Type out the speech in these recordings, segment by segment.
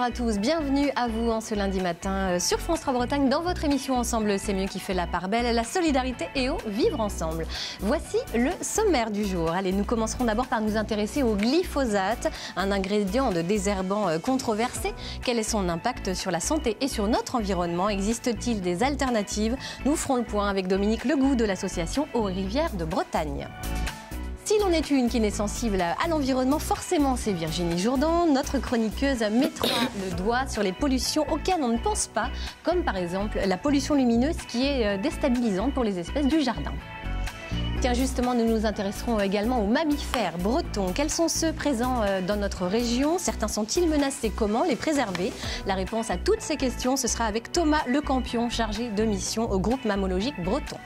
à tous, bienvenue à vous en ce lundi matin sur France 3 Bretagne dans votre émission Ensemble c'est mieux qui fait la part belle, la solidarité et au vivre ensemble. Voici le sommaire du jour. Allez, nous commencerons d'abord par nous intéresser au glyphosate, un ingrédient de désherbant controversé. Quel est son impact sur la santé et sur notre environnement? Existe-t-il des alternatives? Nous ferons le point avec Dominique Legout de l'association Eaux et Rivières de Bretagne. Si l'on est une qui n'est sensible à l'environnement, forcément c'est Virginie Jourdan. Notre chroniqueuse mettra le doigt sur les pollutions auxquelles on ne pense pas, comme par exemple la pollution lumineuse qui est déstabilisante pour les espèces du jardin. Tiens, justement, nous nous intéresserons également aux mammifères bretons. Quels sont ceux présents dans notre région? Certains sont-ils menacés? Comment les préserver? La réponse à toutes ces questions, ce sera avec Thomas Lecampion, chargé de mission au groupe mammalogique breton.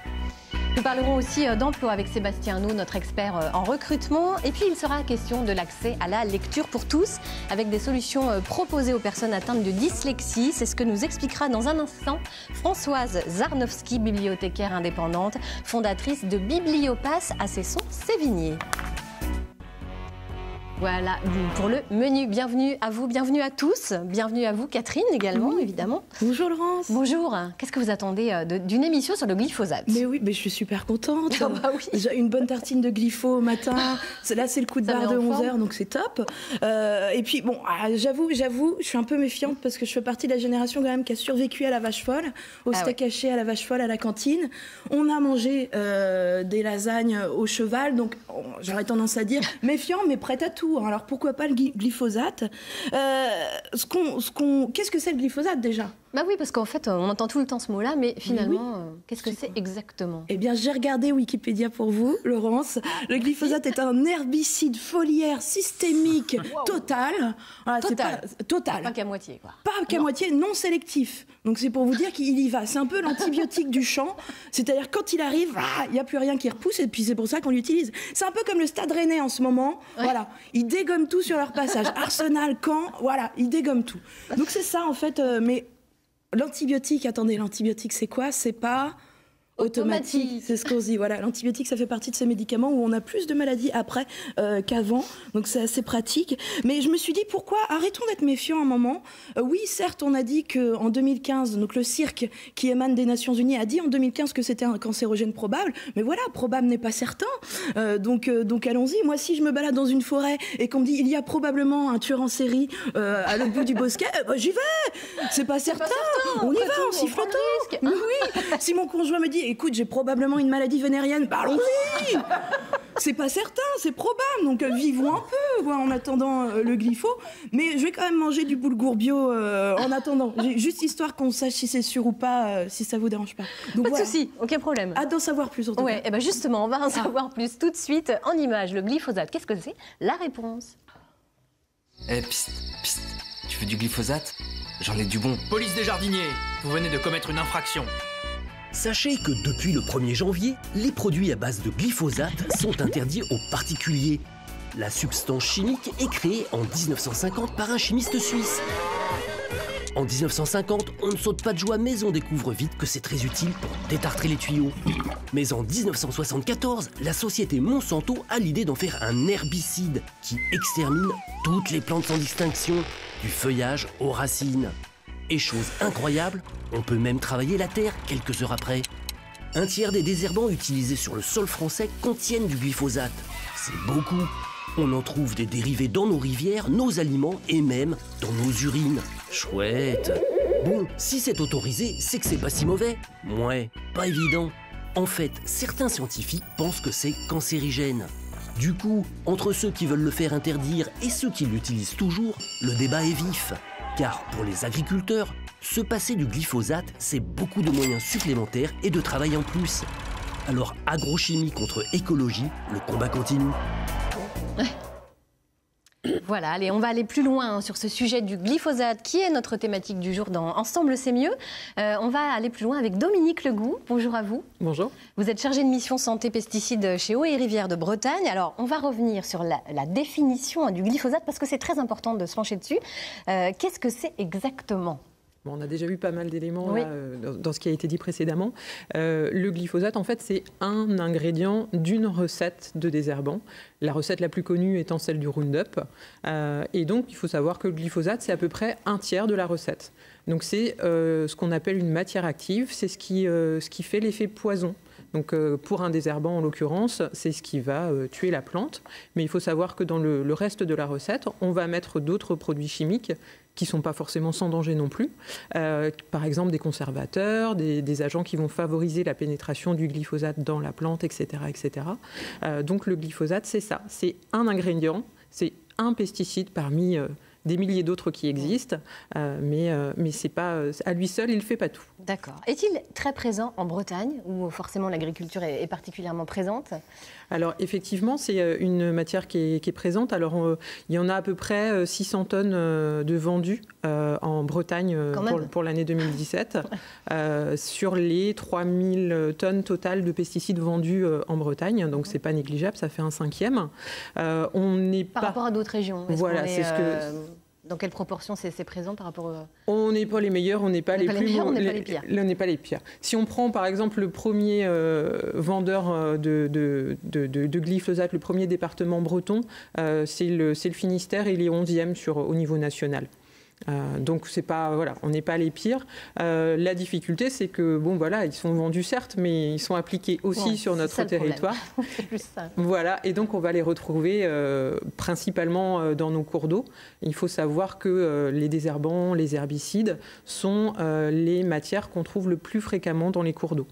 Nous parlerons aussi d'emploi avec Sébastien Hainaut, notre expert en recrutement. Et puis, il sera question de l'accès à la lecture pour tous, avec des solutions proposées aux personnes atteintes de dyslexie. C'est ce que nous expliquera dans un instant Françoise Zarnowski, bibliothécaire indépendante, fondatrice de Bibliopass à Cesson-Sévigné. Voilà pour le menu. Bienvenue à vous, bienvenue à tous. Bienvenue à vous, Catherine, également, évidemment. Bonjour Laurence. Bonjour. Qu'est-ce que vous attendez d'une émission sur le glyphosate? Mais oui, mais je suis super contente. Ah bah oui. Déjà une bonne tartine de glypho au matin. Là, c'est le coup de barre de 11h, donc c'est top. Et puis, bon, j'avoue, je suis un peu méfiante parce que je fais partie de la génération quand même qui a survécu à la vache folle, au steak haché à la vache folle à la cantine. On a mangé des lasagnes au cheval, donc j'aurais tendance à dire méfiant, mais prête à tout. Alors pourquoi pas le glyphosate? Qu'est-ce que c'est le glyphosate déjà? Bah oui, parce qu'en fait, on entend tout le temps ce mot-là, mais finalement, qu'est-ce que c'est exactement? Eh bien, j'ai regardé Wikipédia pour vous, Laurence. Le glyphosate est un herbicide foliaire systémique total. Voilà, total. Pas qu'à moitié, quoi. Pas qu'à moitié, non sélectif. Donc c'est pour vous dire qu'il y va. C'est un peu l'antibiotique du champ. C'est-à-dire quand il arrive, il n'y a plus rien qui repousse et puis c'est pour ça qu'on l'utilise. C'est un peu comme le Stade Rennais en ce moment. Ouais. Voilà, ils dégomment tout sur leur passage. Arsenal, Caen, voilà, ils dégomment tout. Donc c'est ça en fait, mais... L'antibiotique, attendez, l'antibiotique c'est quoi? C'est pas automatique, c'est ce qu'on se dit. Voilà, l'antibiotique ça fait partie de ces médicaments où on a plus de maladies après qu'avant, donc c'est assez pratique. Mais je me suis dit pourquoi arrêtons d'être méfiants un moment. Oui, certes, on a dit que en 2015, donc le cirque qui émane des Nations Unies a dit en 2015 que c'était un cancérogène probable. Mais voilà, probable n'est pas certain. Donc allons-y. Moi, si je me balade dans une forêt et qu'on me dit il y a probablement un tueur en série à l'autre bout du bosquet, j'y vais. C'est pas certain. On y va, on sifflote. Mais oui. Si mon conjoint me dit écoute, j'ai probablement une maladie vénérienne, bah allons-y. C'est pas certain, c'est probable, donc vivons un peu en attendant le glypho. Mais je vais quand même manger du boulgour bio en attendant, juste histoire qu'on sache si c'est sûr ou pas, si ça vous dérange pas. Donc, pas de souci, aucun problème. Hâte d'en savoir plus en tout cas. Et ben justement, on va en savoir plus tout de suite en images. Le glyphosate, qu'est-ce que c'est? La réponse. Psst, tu veux du glyphosate? J'en ai du bon. Police des jardiniers, vous venez de commettre une infraction. Sachez que depuis le 1er janvier, les produits à base de glyphosate sont interdits aux particuliers. La substance chimique est créée en 1950 par un chimiste suisse. En 1950, on ne saute pas de joie, mais on découvre vite que c'est très utile pour détartrer les tuyaux. Mais en 1974, la société Monsanto a l'idée d'en faire un herbicide qui extermine toutes les plantes sans distinction, du feuillage aux racines. Et chose incroyable, on peut même travailler la terre quelques heures après. Un tiers des désherbants utilisés sur le sol français contiennent du glyphosate. C'est beaucoup. On en trouve des dérivés dans nos rivières, nos aliments et même dans nos urines. Chouette. Bon, si c'est autorisé, c'est que c'est pas si mauvais. Ouais, pas évident. En fait, certains scientifiques pensent que c'est cancérigène. Du coup, entre ceux qui veulent le faire interdire et ceux qui l'utilisent toujours, le débat est vif. Car pour les agriculteurs, se passer du glyphosate, c'est beaucoup de moyens supplémentaires et de travail en plus. Alors agrochimie contre écologie, le combat continue. Voilà, allez, on va aller plus loin sur ce sujet du glyphosate qui est notre thématique du jour dans Ensemble c'est mieux. On va aller plus loin avec Dominique Legout. Bonjour à vous. Bonjour. Vous êtes chargé de mission santé pesticides chez Eaux et Rivières de Bretagne. Alors, on va revenir sur la définition du glyphosate parce que c'est très important de se pencher dessus. Qu'est-ce que c'est exactement ? Bon, on a déjà vu pas mal d'éléments Oui. dans ce qui a été dit précédemment. Le glyphosate, en fait, c'est un ingrédient d'une recette de désherbant. La recette la plus connue étant celle du Roundup. Et donc, il faut savoir que le glyphosate, c'est à peu près un tiers de la recette. Donc, c'est ce qu'on appelle une matière active. C'est ce qui fait l'effet poison. Donc, pour un désherbant, en l'occurrence, c'est ce qui va tuer la plante. Mais il faut savoir que dans le reste de la recette, on va mettre d'autres produits chimiques qui ne sont pas forcément sans danger non plus. Par exemple, des conservateurs, des agents qui vont favoriser la pénétration du glyphosate dans la plante, etc. etc. Donc le glyphosate, c'est ça. C'est un ingrédient, c'est un pesticide parmi des milliers d'autres qui existent, mais c'est pas, à lui seul, il ne fait pas tout. D'accord. Est-il très présent en Bretagne, où forcément l'agriculture est particulièrement présente ? Alors effectivement, c'est une matière qui est présente. Alors il y en a à peu près 600 tonnes de vendus en Bretagne pour l'année 2017, sur les 3000 tonnes totales de pesticides vendus en Bretagne. Donc c'est pas négligeable, ça fait un cinquième. On n'est Par rapport à d'autres régions. Voilà, c'est ce que... Dans quelle proportion c'est présent par rapport On n'est pas les meilleurs, on n'est pas les plus... on n'est pas les pires. On n'est pas les pires. Si on prend par exemple le premier vendeur de glyphosate, le premier département breton, c'est le Finistère, et il est 11e au niveau national. Donc c'est pas, voilà, on n'est pas les pires. La difficulté, c'est que bon, voilà, ils sont vendus certes, mais ils sont appliqués aussi sur notre territoire. C'est plus ça. Voilà, et donc on va les retrouver principalement dans nos cours d'eau. Il faut savoir que les désherbants, les herbicides sont les matières qu'on trouve le plus fréquemment dans les cours d'eau.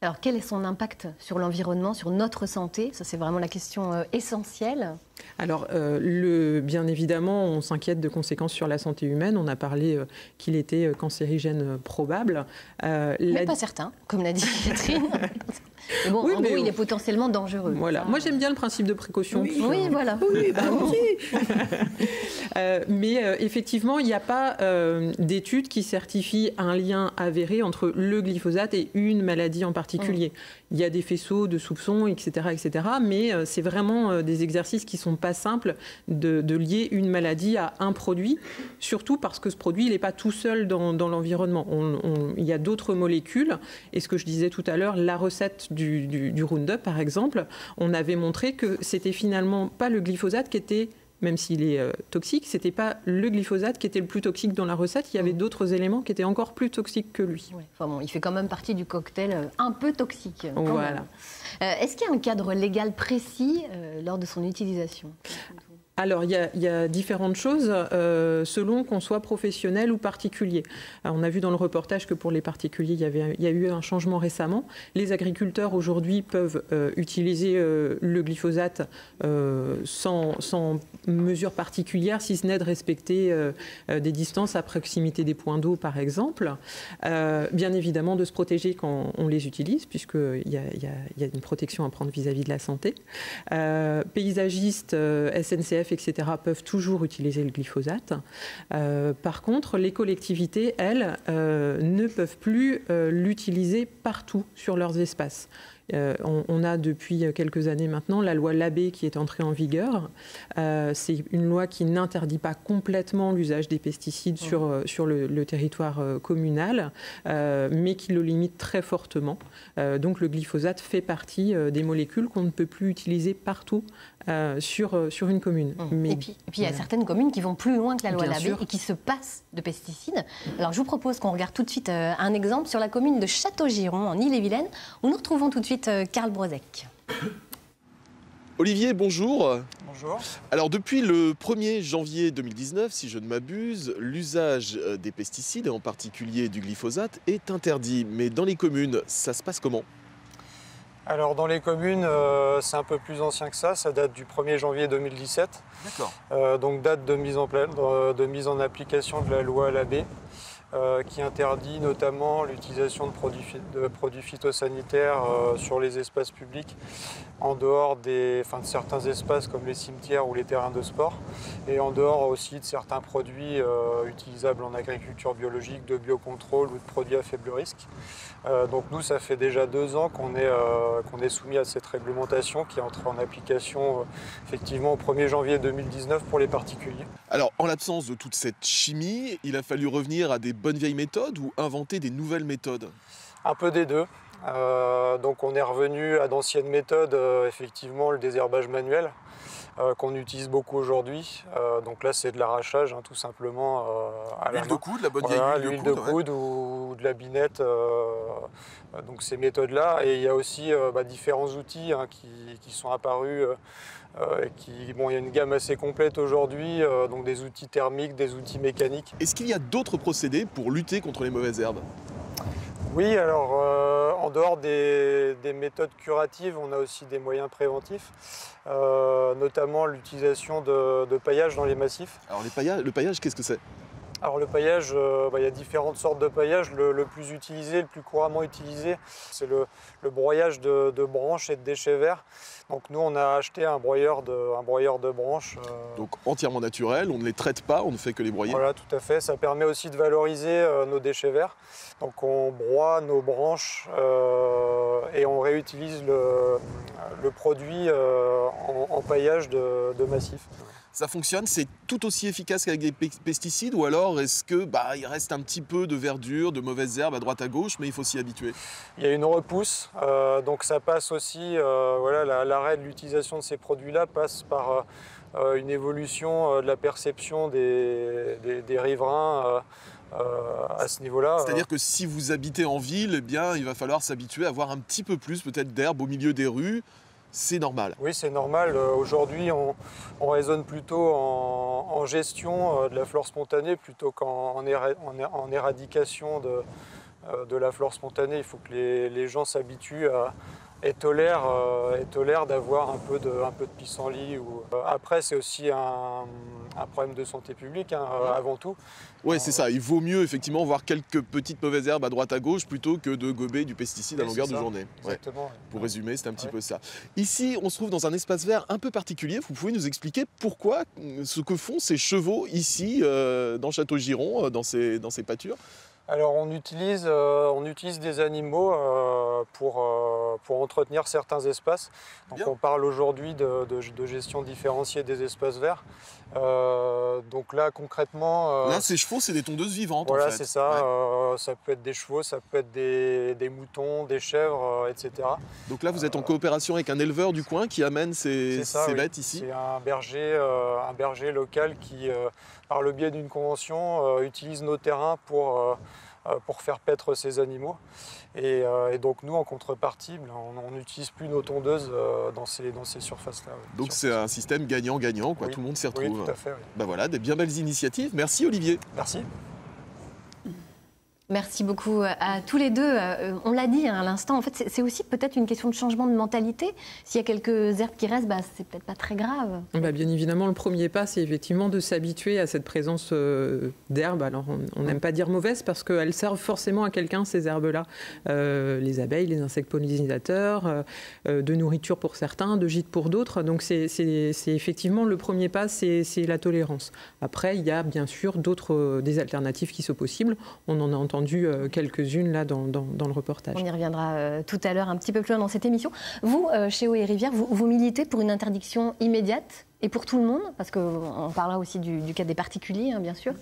Alors quel est son impact sur l'environnement, sur notre santé ? Ça, c'est vraiment la question essentielle. Alors, bien évidemment, on s'inquiète de conséquences sur la santé humaine. On a parlé qu'il était cancérigène probable. Mais pas certain, comme l'a dit Catherine. Mais bon, oui, en gros, il est potentiellement dangereux. Voilà. Moi, j'aime bien le principe de précaution. Oui, voilà. Oui, bah aussi. Mais effectivement, il n'y a pas d'études qui certifient un lien avéré entre le glyphosate et une maladie en particulier. Il y a des faisceaux de soupçons, etc., etc. Mais c'est vraiment des exercices qui ne sont pas simples de lier une maladie à un produit, surtout parce que ce produit, il n'est pas tout seul dans l'environnement. Il y a d'autres molécules. Et ce que je disais tout à l'heure, la recette du Roundup, par exemple, on avait montré que c'était finalement pas le glyphosate qui était, même s'il est toxique, c'était pas le glyphosate qui était le plus toxique dans la recette. Il y avait d'autres éléments qui étaient encore plus toxiques que lui. Ouais. Enfin bon, il fait quand même partie du cocktail un peu toxique. Voilà. Est-ce qu'il y a un cadre légal précis lors de son utilisation ? Alors, il y a différentes choses selon qu'on soit professionnel ou particulier. Alors, on a vu dans le reportage que pour les particuliers, il y a eu un changement récemment. Les agriculteurs, aujourd'hui, peuvent utiliser le glyphosate sans mesure particulière, si ce n'est de respecter des distances à proximité des points d'eau, par exemple. Bien évidemment, de se protéger quand on les utilise, puisqu'il y a une protection à prendre vis-à-vis de la santé. Paysagistes, SNCF, etc., peuvent toujours utiliser le glyphosate. Par contre, les collectivités, elles, ne peuvent plus l'utiliser partout sur leurs espaces. On a depuis quelques années maintenant la loi Labbé qui est entrée en vigueur. C'est une loi qui n'interdit pas complètement l'usage des pesticides sur le territoire communal, mais qui le limite très fortement. Donc le glyphosate fait partie des molécules qu'on ne peut plus utiliser partout sur une commune. Mais, et puis il y a certaines communes qui vont plus loin que la loi Labbé sûr. et qui se passent de pesticides. Alors je vous propose qu'on regarde tout de suite un exemple sur la commune de Châteaugiron en Ille-et-Vilaine, où nous retrouvons tout de suite Karl Brozek. Olivier, bonjour. Bonjour. Alors depuis le 1er janvier 2019, si je ne m'abuse, l'usage des pesticides, et en particulier du glyphosate, est interdit. Mais dans les communes, ça se passe comment ? Alors dans les communes, c'est un peu plus ancien que ça date du 1er janvier 2017. D'accord. Donc date de mise en application de la loi Labbé, qui interdit notamment l'utilisation de produits phytosanitaires sur les espaces publics, en dehors de certains espaces comme les cimetières ou les terrains de sport, et en dehors aussi de certains produits utilisables en agriculture biologique, de biocontrôle ou de produits à faible risque. Donc nous, ça fait déjà 2 ans qu'on est soumis à cette réglementation qui est entrée en application effectivement au 1er janvier 2019 pour les particuliers. Alors en l'absence de toute cette chimie, il a fallu revenir à des bonnes vieilles méthodes ou inventer des nouvelles méthodes? Un peu des deux. Donc on est revenu à d'anciennes méthodes, effectivement le désherbage manuel, qu'on utilise beaucoup aujourd'hui. Donc là c'est de l'arrachage, tout simplement à la main. L'huile de coude, la bonne vieille L'huile de coude ou de la binette, donc ces méthodes-là. Et il y a aussi différents outils qui sont apparus. Il y a une gamme assez complète aujourd'hui, donc des outils thermiques, des outils mécaniques. Est-ce qu'il y a d'autres procédés pour lutter contre les mauvaises herbes? Oui, alors en dehors des méthodes curatives, on a aussi des moyens préventifs, notamment l'utilisation de paillage dans les massifs. Alors le paillage, qu'est-ce que c'est? Alors le paillage, il y a différentes sortes de paillage. Le plus utilisé, le plus couramment utilisé, c'est le broyage de branches et de déchets verts. Donc nous, on a acheté un broyeur de branches. Donc entièrement naturel, on ne les traite pas, on ne fait que les broyer. Voilà, tout à fait. Ça permet aussi de valoriser nos déchets verts. Donc on broie nos branches et on réutilise le produit en paillage de massif. Ça fonctionne, c'est tout aussi efficace qu'avec des pesticides, ou alors est-ce que il reste un petit peu de verdure, de mauvaises herbes à droite à gauche, mais il faut s'y habituer? Il y a une repousse, donc ça passe aussi, l'arrêt de l'utilisation de ces produits-là passe par une évolution de la perception des riverains à ce niveau-là. C'est-à-dire que si vous habitez en ville, eh bien, il va falloir s'habituer à avoir un petit peu plus peut-être d'herbe au milieu des rues. C'est normal. Oui, c'est normal. Aujourd'hui, on raisonne plutôt en gestion de la flore spontanée plutôt qu'en éradication de la flore spontanée. Il faut que les gens s'habituent et tolèrent d'avoir un peu de pissenlit. Après, c'est aussi un problème de santé publique, avant tout. Oui, c'est ça. Il vaut mieux effectivement voir quelques petites mauvaises herbes à droite à gauche plutôt que de gober du pesticide à longueur de journée. Exactement. Ouais. Pour résumer, c'est un petit peu ça. Ici, on se trouve dans un espace vert un peu particulier. Vous pouvez nous expliquer pourquoi, ce que font ces chevaux ici, dans Château-Giron, dans ces pâtures? Alors on utilise des animaux pour entretenir certains espaces. Donc on parle aujourd'hui de gestion différenciée des espaces verts. Donc là concrètement... là ces chevaux c'est des tondeuses vivantes voilà, en fait. C'est ça, ouais. Ça peut être des chevaux, ça peut être des moutons, des chèvres, etc. Donc là vous êtes en coopération avec un éleveur du coin qui amène ces bêtes ici? C'est un berger local qui, par le biais d'une convention, utilise nos terrains pour faire paître ces animaux. Et donc nous, en contrepartie, on n'utilise plus nos tondeuses dans ces surfaces-là. Ouais. Donc c'est un système gagnant-gagnant, quoi. Oui. Tout le monde s'y retrouve. Oui, tout à fait. Oui. Voilà, des bien belles initiatives. Merci Olivier. Merci. Merci beaucoup à tous les deux. On l'a dit à l'instant, en fait, c'est aussi peut-être une question de changement de mentalité. S'il y a quelques herbes qui restent, c'est peut-être pas très grave. Bien évidemment, le premier pas, c'est effectivement de s'habituer à cette présence d'herbes. Alors, on n'aime pas dire mauvaise parce qu'elles servent forcément à quelqu'un, ces herbes-là. Les abeilles, les insectes pollinisateurs, de nourriture pour certains, de gîte pour d'autres. Donc, c'est effectivement le premier pas, c'est la tolérance. Après, il y a bien sûr des alternatives qui sont possibles. On en a entendu quelques-unes là dans le reportage. On y reviendra tout à l'heure un petit peu plus loin dans cette émission. Vous, chez Eau et Rivière, vous militez pour une interdiction immédiate et pour tout le monde, parce qu'on parlera aussi du cas des particuliers, bien sûr.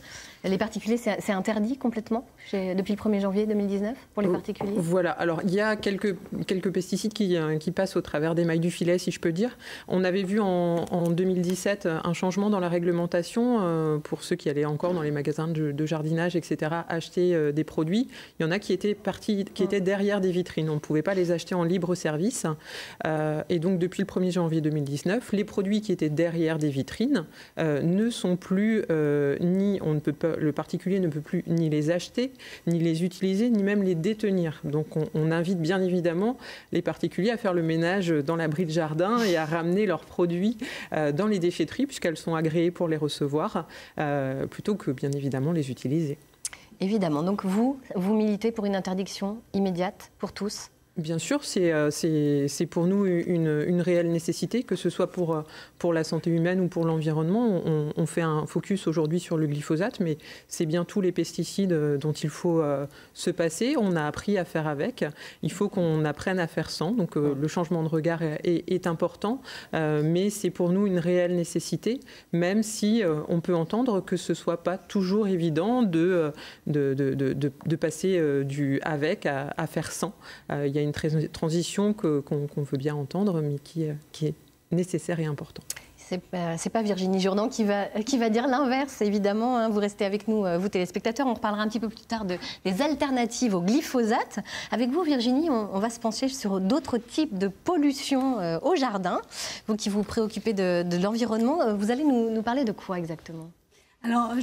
Les particuliers, c'est interdit complètement depuis le 1er janvier 2019 pour les particuliers? Voilà, alors il y a quelques pesticides qui passent au travers des mailles du filet, si je peux dire. On avait vu en 2017 un changement dans la réglementation pour ceux qui allaient encore dans les magasins de jardinage, etc., acheter des produits. Il y en a qui étaient derrière des vitrines. On ne pouvait pas les acheter en libre service. Et donc depuis le 1er janvier 2019, les produits qui étaient derrière des vitrines ne sont plus le particulier ne peut plus ni les acheter, ni les utiliser, ni même les détenir. Donc on invite bien évidemment les particuliers à faire le ménage dans l'abri de jardin et à ramener leurs produits dans les déchetteries puisqu'elles sont agréées pour les recevoir, plutôt que bien évidemment les utiliser. Évidemment. Donc vous militez pour une interdiction immédiate pour tous? Bien sûr, c'est pour nous une réelle nécessité, que ce soit pour la santé humaine ou pour l'environnement. On fait un focus aujourd'hui sur le glyphosate, mais c'est bien tous les pesticides dont il faut se passer. On a appris à faire avec. Il faut qu'on apprenne à faire sans. Donc le changement de regard est important, mais c'est pour nous une réelle nécessité, même si on peut entendre que ce ne soit pas toujours évident de passer du avec à faire sans. Il y a une transition qu'on veut bien entendre, mais qui est nécessaire et important. C'est pas Virginie Jourdan qui va dire l'inverse, évidemment. Hein. Vous restez avec nous, vous téléspectateurs. On reparlera un petit peu plus tard des alternatives au glyphosate. Avec vous, Virginie, on va se pencher sur d'autres types de pollution au jardin. Vous qui vous préoccupez de l'environnement, vous allez nous parler de quoi exactement ? Alors,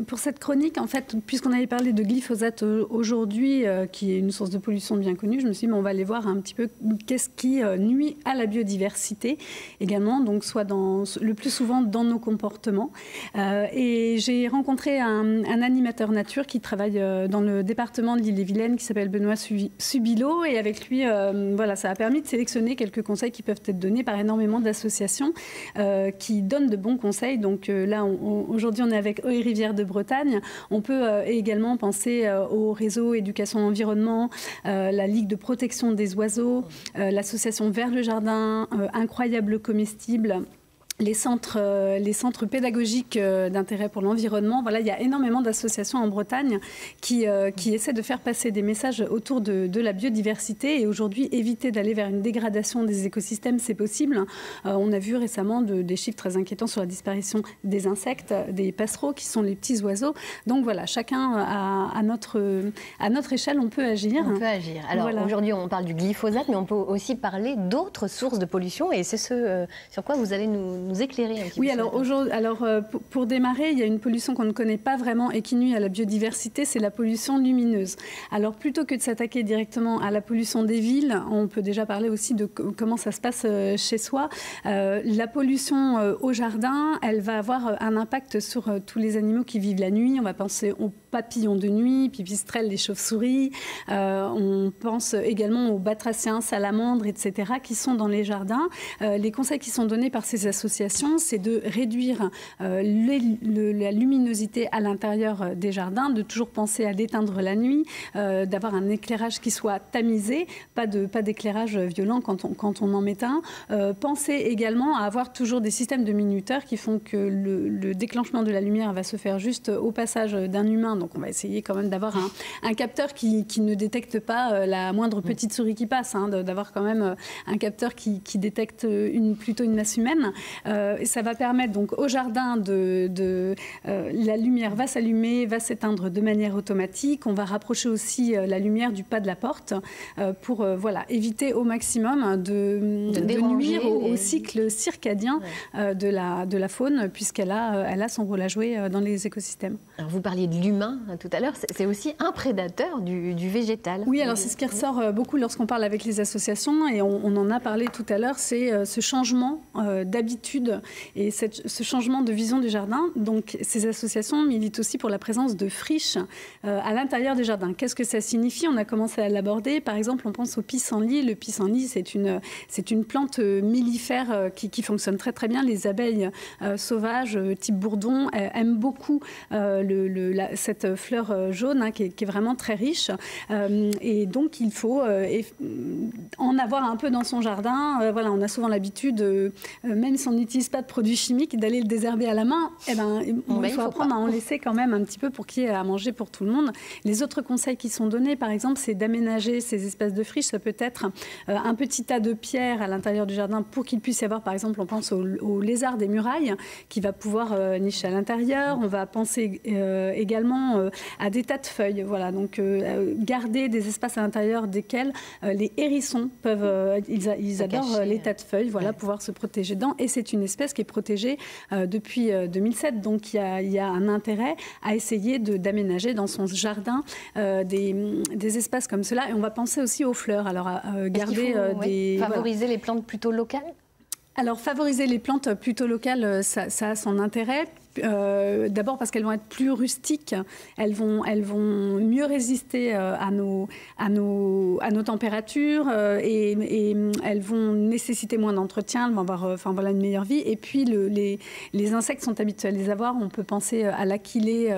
pour cette chronique, en fait, puisqu'on avait parlé de glyphosate aujourd'hui, qui est une source de pollution bien connue, je me suis dit, on va aller voir un petit peu qu'est-ce qui nuit à la biodiversité également, donc soit le plus souvent dans nos comportements. Et j'ai rencontré un animateur nature qui travaille dans le département de l'Ille-et-Vilaine, qui s'appelle Benoît Subilo, et avec lui, voilà, ça a permis de sélectionner quelques conseils qui peuvent être donnés par énormément d'associations qui donnent de bons conseils. Donc là, aujourd'hui, on est avec Eaux et Rivières de Bretagne. On peut également penser au réseau Éducation Environnement, la Ligue de protection des oiseaux, l'association Vers le Jardin, Incroyable Comestible. Les centres pédagogiques d'intérêt pour l'environnement. Voilà, il y a énormément d'associations en Bretagne qui essaient de faire passer des messages autour de la biodiversité. Et aujourd'hui, éviter d'aller vers une dégradation des écosystèmes, c'est possible. On a vu récemment des chiffres très inquiétants sur la disparition des insectes, des passereaux, qui sont les petits oiseaux. Donc voilà, chacun à notre échelle, on peut agir. On peut agir. Alors voilà. Aujourd'hui, on parle du glyphosate, mais on peut aussi parler d'autres sources de pollution. Et c'est ce sur quoi vous allez nous éclairer un petit peu. Oui, alors pour démarrer, il y a une pollution qu'on ne connaît pas vraiment et qui nuit à la biodiversité, c'est la pollution lumineuse. Alors plutôt que de s'attaquer directement à la pollution des villes, on peut déjà parler aussi de comment ça se passe chez soi. La pollution au jardin, elle va avoir un impact sur tous les animaux qui vivent la nuit. On va penser aux papillons de nuit, pipistrelles, les chauves-souris. On pense également aux batraciens, salamandres, etc., qui sont dans les jardins. Les conseils qui sont donnés par ces associations, c'est de réduire la luminosité à l'intérieur des jardins, de toujours penser à l'éteindre la nuit, d'avoir un éclairage qui soit tamisé, pas d'éclairage violent quand on en met un. Pensez également à avoir toujours des systèmes de minuteurs qui font que le déclenchement de la lumière va se faire juste au passage d'un humain. Donc on va essayer quand même d'avoir un capteur qui ne détecte pas la moindre petite souris qui passe, hein, d'avoir quand même un capteur qui détecte plutôt une masse humaine. Ça va permettre donc au jardin la lumière va s'allumer, va s'éteindre de manière automatique. On va rapprocher aussi la lumière du pas de la porte pour éviter au maximum de nuire au cycle circadien de la faune, puisqu'elle a son rôle à jouer dans les écosystèmes. Alors vous parliez de l'humain tout à l'heure, c'est aussi un prédateur du végétal. Oui, alors c'est ce qui ressort beaucoup lorsqu'on parle avec les associations, et on en a parlé tout à l'heure, c'est ce changement d'habitude et ce changement de vision du jardin. Donc ces associations militent aussi pour la présence de friches à l'intérieur des jardins. Qu'est-ce que ça signifie ? On a commencé à l'aborder. Par exemple, on pense au pissenlit. Le pissenlit, c'est une plante mellifère qui fonctionne très très bien. Les abeilles sauvages type bourdon aiment beaucoup cette fleur jaune qui est vraiment très riche. Et donc il faut en avoir un peu dans son jardin. On a souvent l'habitude, même si on n'utilise pas de produits chimiques, d'aller le désherber à la main. Il faut apprendre à en laisser quand même un petit peu pour qu'il y ait à manger pour tout le monde. Les autres conseils qui sont donnés, par exemple, c'est d'aménager ces espaces de friches. Ça peut être un petit tas de pierres à l'intérieur du jardin pour qu'il puisse y avoir, par exemple, on pense au lézard des murailles qui va pouvoir nicher à l'intérieur. On va penser également à des tas de feuilles. Voilà, donc garder des espaces à l'intérieur desquels les hérissons peuvent, ils adorent les tas de feuilles, pouvoir se protéger dedans. Et c'est une espèce qui est protégée depuis 2007. Donc il y a un intérêt à essayer d'aménager dans son jardin des espaces comme cela. Et on va penser aussi aux fleurs. Alors garder favoriser les plantes plutôt locales. Alors, favoriser les plantes plutôt locales, ça a son intérêt. D'abord parce qu'elles vont être plus rustiques, elles vont mieux résister à nos températures et elles vont nécessiter moins d'entretien, elles vont avoir une meilleure vie. Et puis les insectes sont habitués à les avoir. On peut penser à l'aquilée,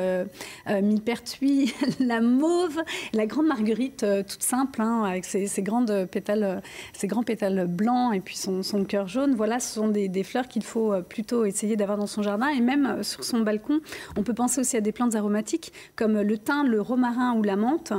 millepertuis, la mauve, la grande marguerite, toute simple, avec ses grands pétales blancs et puis son cœur jaune. Voilà, ce sont des fleurs qu'il faut plutôt essayer d'avoir dans son jardin. Et même sur son balcon, on peut penser aussi à des plantes aromatiques comme le thym, le romarin ou la menthe.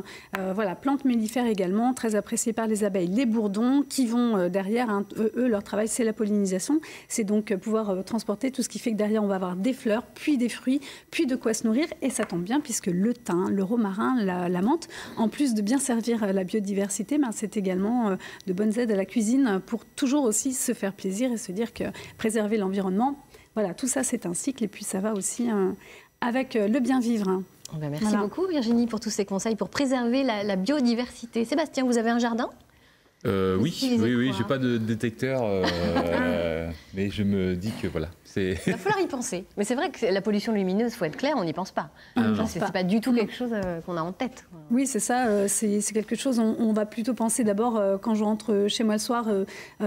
Plantes mellifères également, très appréciées par les abeilles. Les bourdons qui vont derrière, eux, leur travail, c'est la pollinisation. C'est donc pouvoir transporter tout ce qui fait que derrière, on va avoir des fleurs, puis des fruits, puis de quoi se nourrir. Et ça tombe bien puisque le thym, le romarin, la menthe, en plus de bien servir la biodiversité, c'est également de bonnes aides à la cuisine pour toujours aussi se faire plaisir et se dire que préserver l'environnement, voilà, tout ça c'est un cycle et puis ça va aussi avec le bien vivre. Merci beaucoup Virginie pour tous ces conseils pour préserver la biodiversité. Sébastien, vous avez un jardin ? Oui, j'ai pas de détecteur, mais je me dis que voilà. Il va falloir y penser. Mais c'est vrai que la pollution lumineuse, il faut être clair, on n'y pense pas. C'est pas du tout quelque chose qu'on a en tête. Oui, c'est ça. C'est quelque chose, on va plutôt penser d'abord, quand je rentre chez moi le soir,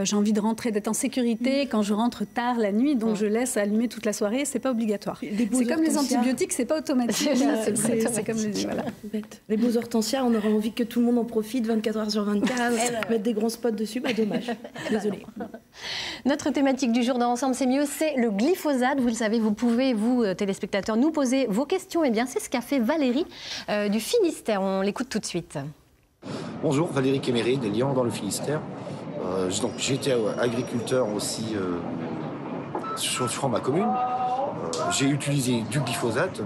j'ai envie de rentrer, d'être en sécurité. Quand je rentre tard la nuit, donc je laisse allumer toute la soirée, c'est pas obligatoire. C'est comme les antibiotiques, c'est pas automatique. C'est comme les beaux hortensias, on aurait envie que tout le monde en profite 24 heures sur 24, mettre des grands spots dessus, dommage. Désolée. Notre thématique du jour dans Ensemble c'est mieux, c'est le glyphosate. Vous le savez, vous pouvez, vous, téléspectateurs, nous poser vos questions. Eh bien, c'est ce qu'a fait Valérie du Finistère. On l'écoute tout de suite. Bonjour, Valérie Kéméré, des Lions dans le Finistère. J'ai été agriculteur aussi sur ma commune. J'ai utilisé du glyphosate.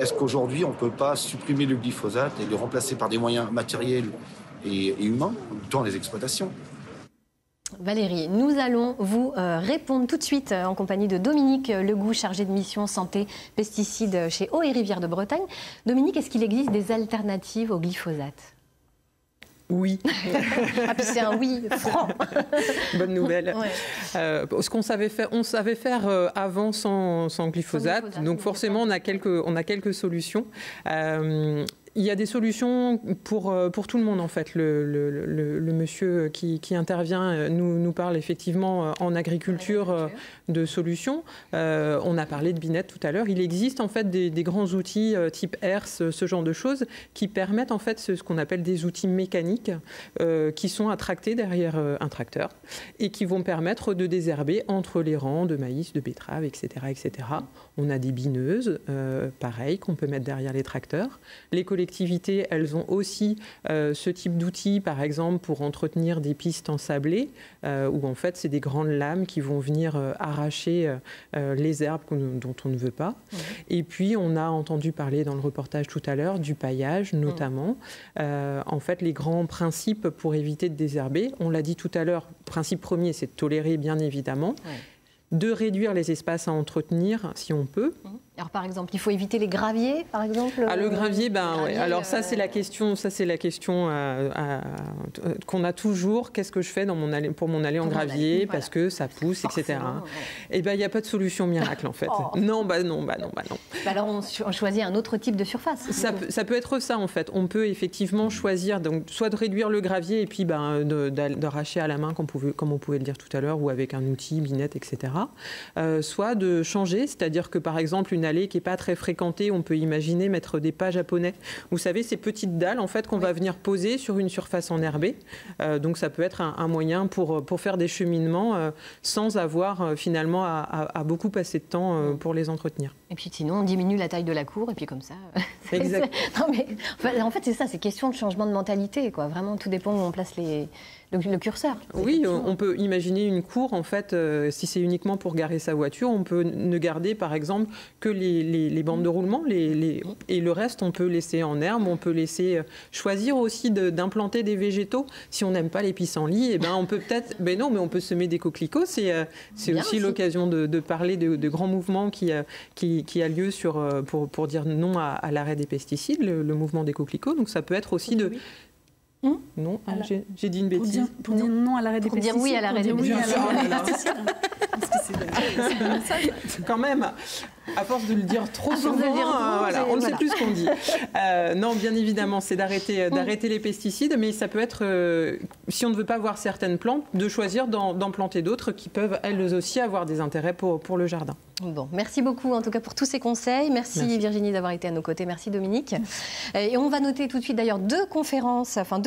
Est-ce qu'aujourd'hui, on ne peut pas supprimer le glyphosate et le remplacer par des moyens matériels et humains dans les exploitations ? Valérie, nous allons vous répondre tout de suite en compagnie de Dominique Legout, chargé de mission santé pesticides chez Eau et Rivière de Bretagne. Dominique, est-ce qu'il existe des alternatives au glyphosate ? Oui. Puis c'est un oui franc. Bonne nouvelle. Ouais. Ce qu'on savait faire, on savait faire avant sans glyphosate. Donc forcément, on a quelques solutions. Il y a des solutions pour tout le monde en fait. Le monsieur qui intervient nous parle effectivement en agriculture de solutions. On a parlé de binette tout à l'heure. Il existe en fait des grands outils type HERS, ce genre de choses qui permettent en fait ce qu'on appelle des outils mécaniques qui sont à tracter derrière un tracteur et qui vont permettre de désherber entre les rangs de maïs, de betteraves, etc., etc. On a des bineuses, pareil, qu'on peut mettre derrière les tracteurs. Les collectivités, elles ont aussi ce type d'outils, par exemple, pour entretenir des pistes ensablées, où en fait, c'est des grandes lames qui vont venir arracher les herbes dont on ne veut pas. Mmh. Et puis, on a entendu parler dans le reportage tout à l'heure du paillage, notamment. En fait, les grands principes pour éviter de désherber, on l'a dit tout à l'heure, principe premier, c'est de tolérer, bien évidemment. Ouais. De réduire les espaces à entretenir, si on peut. Alors, par exemple, il faut éviter les graviers, par exemple. Le gravier, ouais. Alors ça, c'est la question. Ça, c'est la question qu'on a toujours. Qu'est-ce que je fais pour mon allée en gravier, voilà. Parce que ça pousse, etc. Ouais. Et il n'y a pas de solution miracle, en fait. Non. Alors, on choisit un autre type de surface. Ça peut être ça, en fait. On peut effectivement choisir, donc, soit de réduire le gravier et puis d'arracher à la main, comme on pouvait le dire tout à l'heure, ou avec un outil, binette, etc. Soit de changer, c'est-à-dire que, par exemple, une allée qui n'est pas très fréquentée, on peut imaginer mettre des pas japonais. Vous savez, ces petites dalles en fait, qu'on va venir poser sur une surface enherbée. Donc ça peut être un moyen pour faire des cheminements sans avoir finalement à beaucoup passer de temps pour les entretenir. Et puis sinon, on diminue la taille de la cour et puis comme ça... Exact. Non, mais, en fait, c'est ça, c'est question de changement de mentalité, quoi. Vraiment, tout dépend où on place le curseur. Oui, on peut imaginer une cour, en fait, si c'est uniquement pour garer sa voiture, on peut ne garder, par exemple, que les bandes de roulement, et le reste, on peut laisser en herbe, on peut laisser choisir aussi d'implanter des végétaux. Si on n'aime pas les pissenlits, on peut peut-être... mais on peut semer des coquelicots. C'est aussi l'occasion de parler de grands mouvements qui a lieu pour dire non à l'arrêt des pesticides, le mouvement des coquelicots. Donc ça peut être aussi de... Non, j'ai dit une bêtise. Pour dire non à l'arrêt des pesticides. Pour dire oui à l'arrêt des pesticides. Quand même. À force de le dire trop souvent, voilà, on ne sait plus ce qu'on dit. Non, bien évidemment, c'est d'arrêter les pesticides, mais ça peut être, si on ne veut pas voir certaines plantes, de choisir d'en planter d'autres qui peuvent elles aussi avoir des intérêts pour le jardin. Bon, merci beaucoup en tout cas pour tous ces conseils. Merci. Virginie d'avoir été à nos côtés. Merci Dominique. Et on va noter tout de suite d'ailleurs deux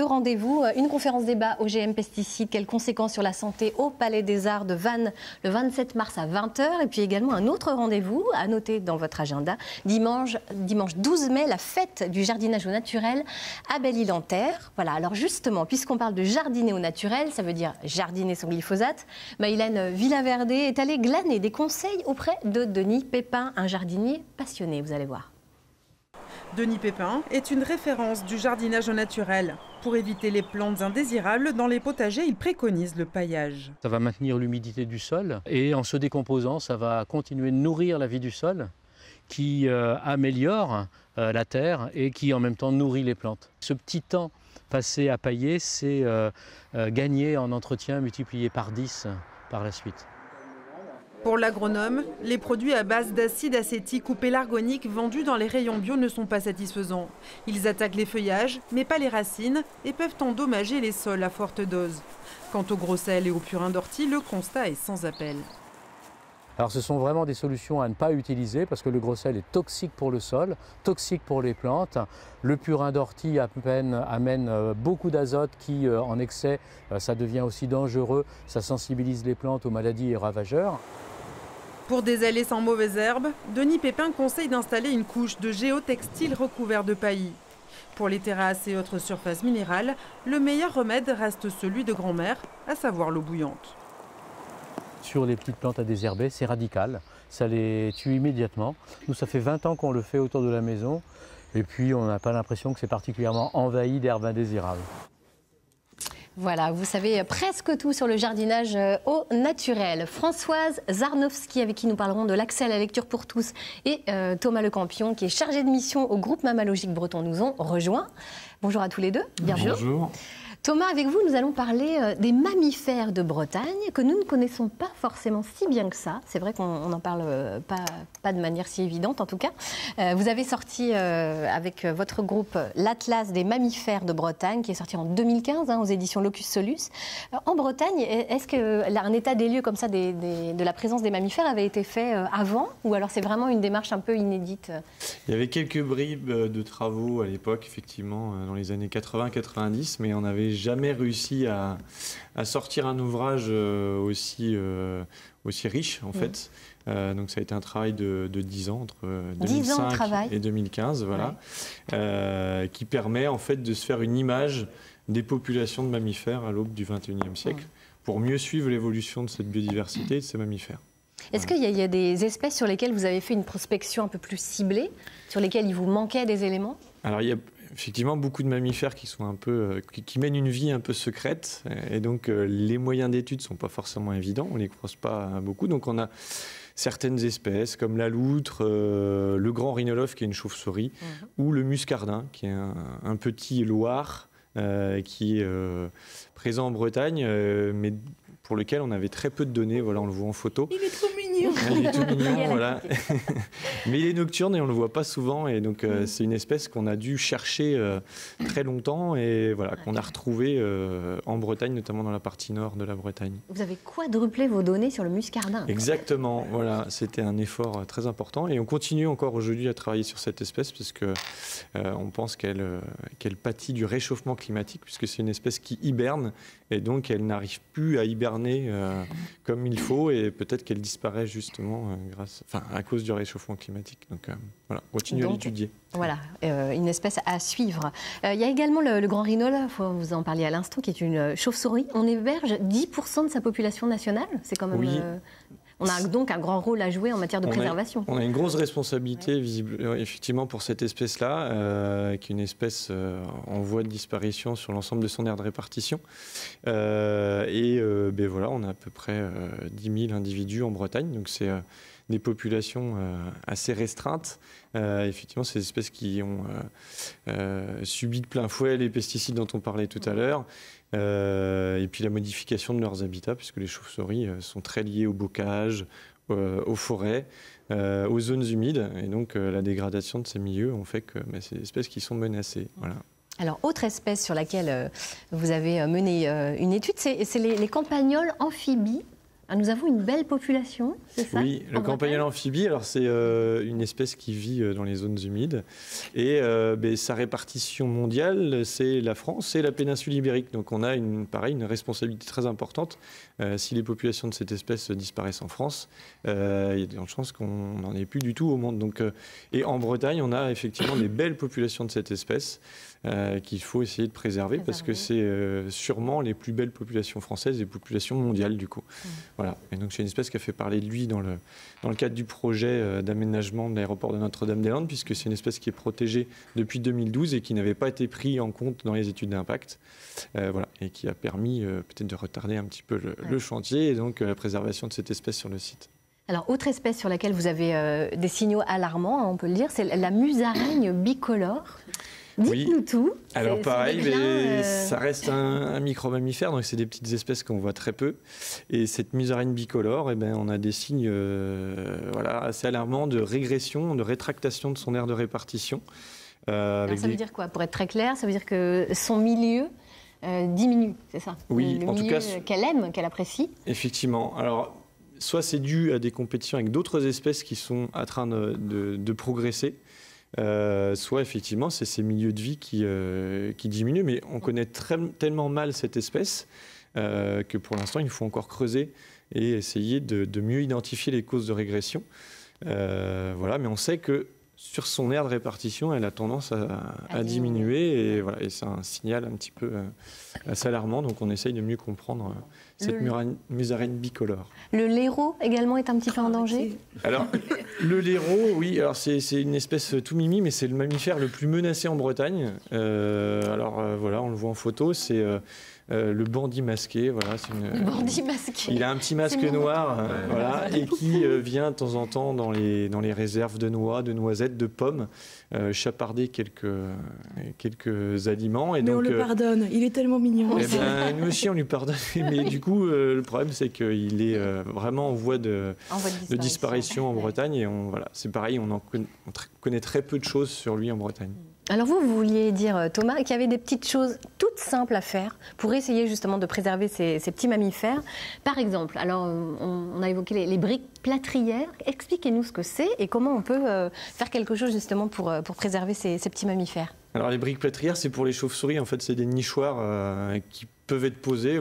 rendez-vous. Une conférence débat OGM pesticides, quelles conséquences sur la santé au Palais des Arts de Vannes le 27 mars à 20h. Et puis également un autre rendez-vous à noter dans votre agenda. Dimanche 12 mai, la fête du jardinage au naturel à Belle-Île-en-Terre. Voilà, alors justement, puisqu'on parle de jardiner au naturel, ça veut dire jardiner sans glyphosate, Maïlène Villaverde est allée glaner des conseils auprès de Denis Pépin, un jardinier passionné, vous allez voir. Denis Pépin est une référence du jardinage au naturel. Pour éviter les plantes indésirables, dans les potagers, il préconise le paillage. Ça va maintenir l'humidité du sol et en se décomposant, ça va continuer de nourrir la vie du sol qui améliore la terre et qui en même temps nourrit les plantes. Ce petit temps passé à pailler, c'est gagné en entretien multiplié par 10 par la suite. Pour l'agronome, les produits à base d'acide acétique ou pélargonique vendus dans les rayons bio ne sont pas satisfaisants. Ils attaquent les feuillages, mais pas les racines, et peuvent endommager les sols à forte dose. Quant au gros sel et au purin d'ortie, le constat est sans appel. Alors ce sont vraiment des solutions à ne pas utiliser parce que le gros sel est toxique pour le sol, toxique pour les plantes. Le purin d'ortie amène beaucoup d'azote qui, en excès, ça devient aussi dangereux. Ça sensibilise les plantes aux maladies et ravageurs. Pour des allées sans mauvaises herbes, Denis Pépin conseille d'installer une couche de géotextile recouvert de paillis. Pour les terrasses et autres surfaces minérales, le meilleur remède reste celui de grand-mère, à savoir l'eau bouillante. Sur les petites plantes à désherber, c'est radical, ça les tue immédiatement. Nous, ça fait 20 ans qu'on le fait autour de la maison et puis on n'a pas l'impression que c'est particulièrement envahi d'herbes indésirables. Voilà, vous savez presque tout sur le jardinage au naturel. Françoise Zarnowski, avec qui nous parlerons de l'accès à la lecture pour tous, et Thomas Le Campion, qui est chargé de mission au groupe Mammalogique Breton, nous ont rejoints. Bonjour à tous les deux. Bienvenue. Bonjour. Thomas, avec vous, nous allons parler des mammifères de Bretagne, que nous ne connaissons pas forcément si bien que ça. C'est vrai qu'on n'en parle pas de manière si évidente, en tout cas. Vous avez sorti avec votre groupe l'Atlas des mammifères de Bretagne, qui est sorti en 2015 aux éditions Locus Solus. En Bretagne, est-ce qu'un état des lieux comme ça de la présence des mammifères avait été fait avant, ou alors c'est vraiment une démarche un peu inédite? Il y avait quelques bribes de travaux à l'époque, effectivement, dans les années 80-90, mais on n'avait jamais réussi à sortir un ouvrage aussi riche, en fait. Donc ça a été un travail de 10 ans, entre 2005 et 2015, voilà, qui permet en fait de se faire une image des populations de mammifères à l'aube du XXIe siècle, pour mieux suivre l'évolution de cette biodiversité et de ces mammifères. Est-ce qu'il y a des espèces sur lesquelles vous avez fait une prospection un peu plus ciblée, sur lesquelles il vous manquait des éléments? Alors il y a effectivement beaucoup de mammifères qui sont qui mènent une vie un peu secrète, et donc les moyens d'étude sont pas forcément évidents, on les croise pas beaucoup, donc on a certaines espèces comme la loutre, le grand rhinolophe qui est une chauve-souris, ou le muscardin qui est un petit loir qui est présent en Bretagne, mais pour lequel on avait très peu de données. Voilà, on le voit en photo. Il est trop mignon. Il est tout mignon, voilà. Mais il est nocturne et on le voit pas souvent. Et donc c'est une espèce qu'on a dû chercher très longtemps et voilà, qu'on a retrouvé en Bretagne, notamment dans la partie nord de la Bretagne. Vous avez quadruplé vos données sur le muscardin. Exactement. Voilà, c'était un effort très important et on continue encore aujourd'hui à travailler sur cette espèce parce que on pense qu'elle pâtit du réchauffement climatique puisque c'est une espèce qui hiberne et donc elle n'arrive plus à hiberner comme il faut et peut-être qu'elle disparaît justement à cause du réchauffement climatique. Donc voilà, continue à l'étudier. Voilà, une espèce à suivre. Il y a également le grand rhinolophe, vous en parliez à l'instant, qui est une chauve-souris. On héberge 10% de sa population nationale. C'est quand même... Oui. On a donc un grand rôle à jouer en matière de préservation. On a une grosse responsabilité, effectivement, pour cette espèce-là, qui est une espèce en voie de disparition sur l'ensemble de son aire de répartition. Voilà, on a à peu près 10 000 individus en Bretagne, donc c'est des populations assez restreintes. Effectivement, ces espèces qui ont subi de plein fouet les pesticides dont on parlait tout à l'heure. Et puis la modification de leurs habitats, puisque les chauves-souris sont très liées au bocage, aux forêts. aux zones humides. Et donc la dégradation de ces milieux ont fait que c'est des espèces qui sont menacées. Voilà. Alors, autre espèce sur laquelle vous avez mené une étude, c'est les campagnols amphibies. Nous avons une belle population, c'est ça? Oui, le campagnol amphibie, alors c'est une espèce qui vit dans les zones humides. Et sa répartition mondiale, c'est la France et la péninsule ibérique. Donc on a une responsabilité très importante. Si les populations de cette espèce disparaissent en France, il y a de grandes chances qu'on n'en ait plus du tout au monde. Donc, et en Bretagne, on a effectivement des belles populations de cette espèce qu'il faut essayer de préserver parce que c'est sûrement les plus belles populations françaises et populations mondiales du coup. Voilà. Et donc c'est une espèce qui a fait parler de lui dans le cadre du projet d'aménagement de l'aéroport de Notre-Dame-des-Landes, puisque c'est une espèce qui est protégée depuis 2012 et qui n'avait pas été prise en compte dans les études d'impact. Voilà. Et qui a permis peut-être de retarder un petit peu le chantier et donc la préservation de cette espèce sur le site. Alors, autre espèce sur laquelle vous avez des signaux alarmants, on peut le dire, c'est la musaraigne bicolore. Dites-nous tout. Alors pareil, ça reste un micro-mammifère, donc c'est des petites espèces qu'on voit très peu. Et cette musaraigne bicolore, on a des signes assez alarmants de régression, de rétractation de son aire de répartition. Ça veut dire quoi? Pour être très clair, ça veut dire que son milieu diminue, c'est ça? Oui, le en tout milieu cas, qu'elle aime, qu'elle apprécie. Effectivement. Alors, soit c'est dû à des compétitions avec d'autres espèces qui sont en train de progresser, soit effectivement c'est ces milieux de vie qui diminuent, mais on connaît tellement mal cette espèce que pour l'instant il faut encore creuser et essayer de mieux identifier les causes de régression. Voilà, mais on sait que sur son aire de répartition, elle a tendance à diminuer et, voilà, et c'est un signal un petit peu assez alarmant, donc on essaye de mieux comprendre cette musaraigne bicolore. Le laireau également est un petit peu en danger? Alors, le laireau, oui, alors c'est une espèce tout mimi, mais c'est le mammifère le plus menacé en Bretagne. Voilà, on le voit en photo, c'est le bandit masqué. Voilà, le bandit masqué. Il a un petit masque noir, voilà, et qui vient de temps en temps dans les réserves de noix, de noisettes, de pommes, chaparder quelques aliments. Et mais donc, on le pardonne, il est tellement mignon. Nous aussi, on lui pardonne, mais du coup, le problème, c'est qu'il est vraiment en voie de disparition en Bretagne. Et voilà, c'est pareil, on connaît très peu de choses sur lui en Bretagne. Alors vous vouliez dire, Thomas, qu'il y avait des petites choses toutes simples à faire pour essayer justement de préserver ces petits mammifères. Par exemple, alors on a évoqué les briques plâtrières. Expliquez-nous ce que c'est et comment on peut faire quelque chose justement pour préserver ces petits mammifères. Alors les briques plâtrières, c'est pour les chauves-souris. En fait, c'est des nichoirs qui peuvent être posés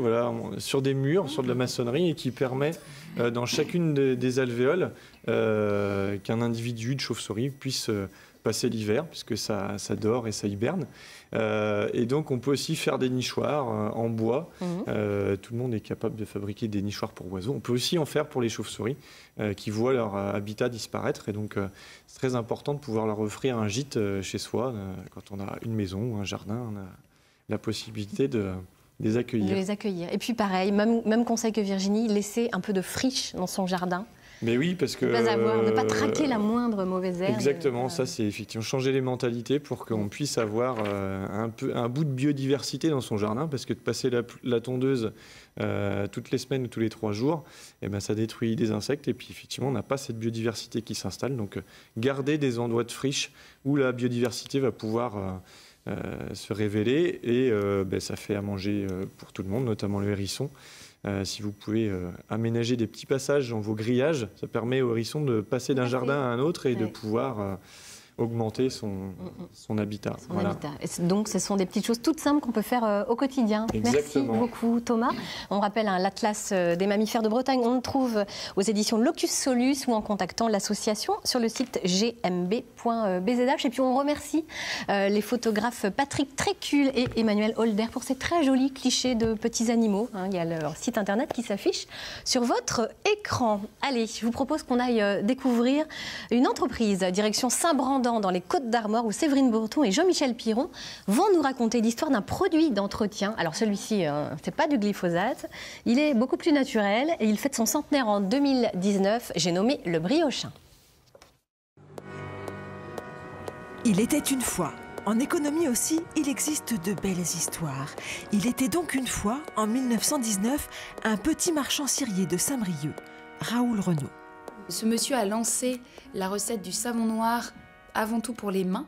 sur des murs, sur de la maçonnerie et qui permet dans chacune des alvéoles qu'un individu de chauve-souris puisse passer l'hiver, puisque ça dort et ça hiberne. Et donc, on peut aussi faire des nichoirs en bois. Tout le monde est capable de fabriquer des nichoirs pour oiseaux. On peut aussi en faire pour les chauves-souris qui voient leur habitat disparaître. Et donc, c'est très important de pouvoir leur offrir un gîte chez soi. Quand on a une maison ou un jardin, on a la possibilité de les accueillir. De les accueillir. Et puis, pareil, même conseil que Virginie, laisser un peu de friche dans son jardin. Mais oui, parce que... Ne pas traquer la moindre mauvaise herbe. Exactement, ça c'est effectivement changer les mentalités pour qu'on puisse avoir un bout de biodiversité dans son jardin, parce que de passer la tondeuse toutes les semaines ou tous les 3 jours, ça détruit des insectes et puis effectivement on n'a pas cette biodiversité qui s'installe. Donc garder des endroits de friche où la biodiversité va pouvoir se révéler et ça fait à manger pour tout le monde, notamment le hérisson. Si vous pouvez aménager des petits passages dans vos grillages, ça permet au hérisson de passer d'un jardin à un autre et de pouvoir augmenter son habitat. Et donc, ce sont des petites choses toutes simples qu'on peut faire au quotidien. Exactement. Merci beaucoup, Thomas. On rappelle l'Atlas des mammifères de Bretagne. On le trouve aux éditions Locus Solus ou en contactant l'association sur le site gmb.bzh. Et puis, on remercie les photographes Patrick Trécul et Emmanuel Holder pour ces très jolis clichés de petits animaux. Il y a leur site internet qui s'affiche sur votre écran. Allez, je vous propose qu'on aille découvrir une entreprise, direction Saint-Brandant, dans les Côtes-d'Armor, où Séverine Bourton et Jean-Michel Piron vont nous raconter l'histoire d'un produit d'entretien. Alors celui-ci, c'est pas du glyphosate, il est beaucoup plus naturel et il fête son centenaire en 2019. J'ai nommé le Briochin. Il était une fois. En économie aussi, il existe de belles histoires. Il était donc une fois, en 1919, un petit marchand cirier de Saint-Brieuc, Raoul Renaud. Ce monsieur a lancé la recette du savon noir avant tout pour les mains,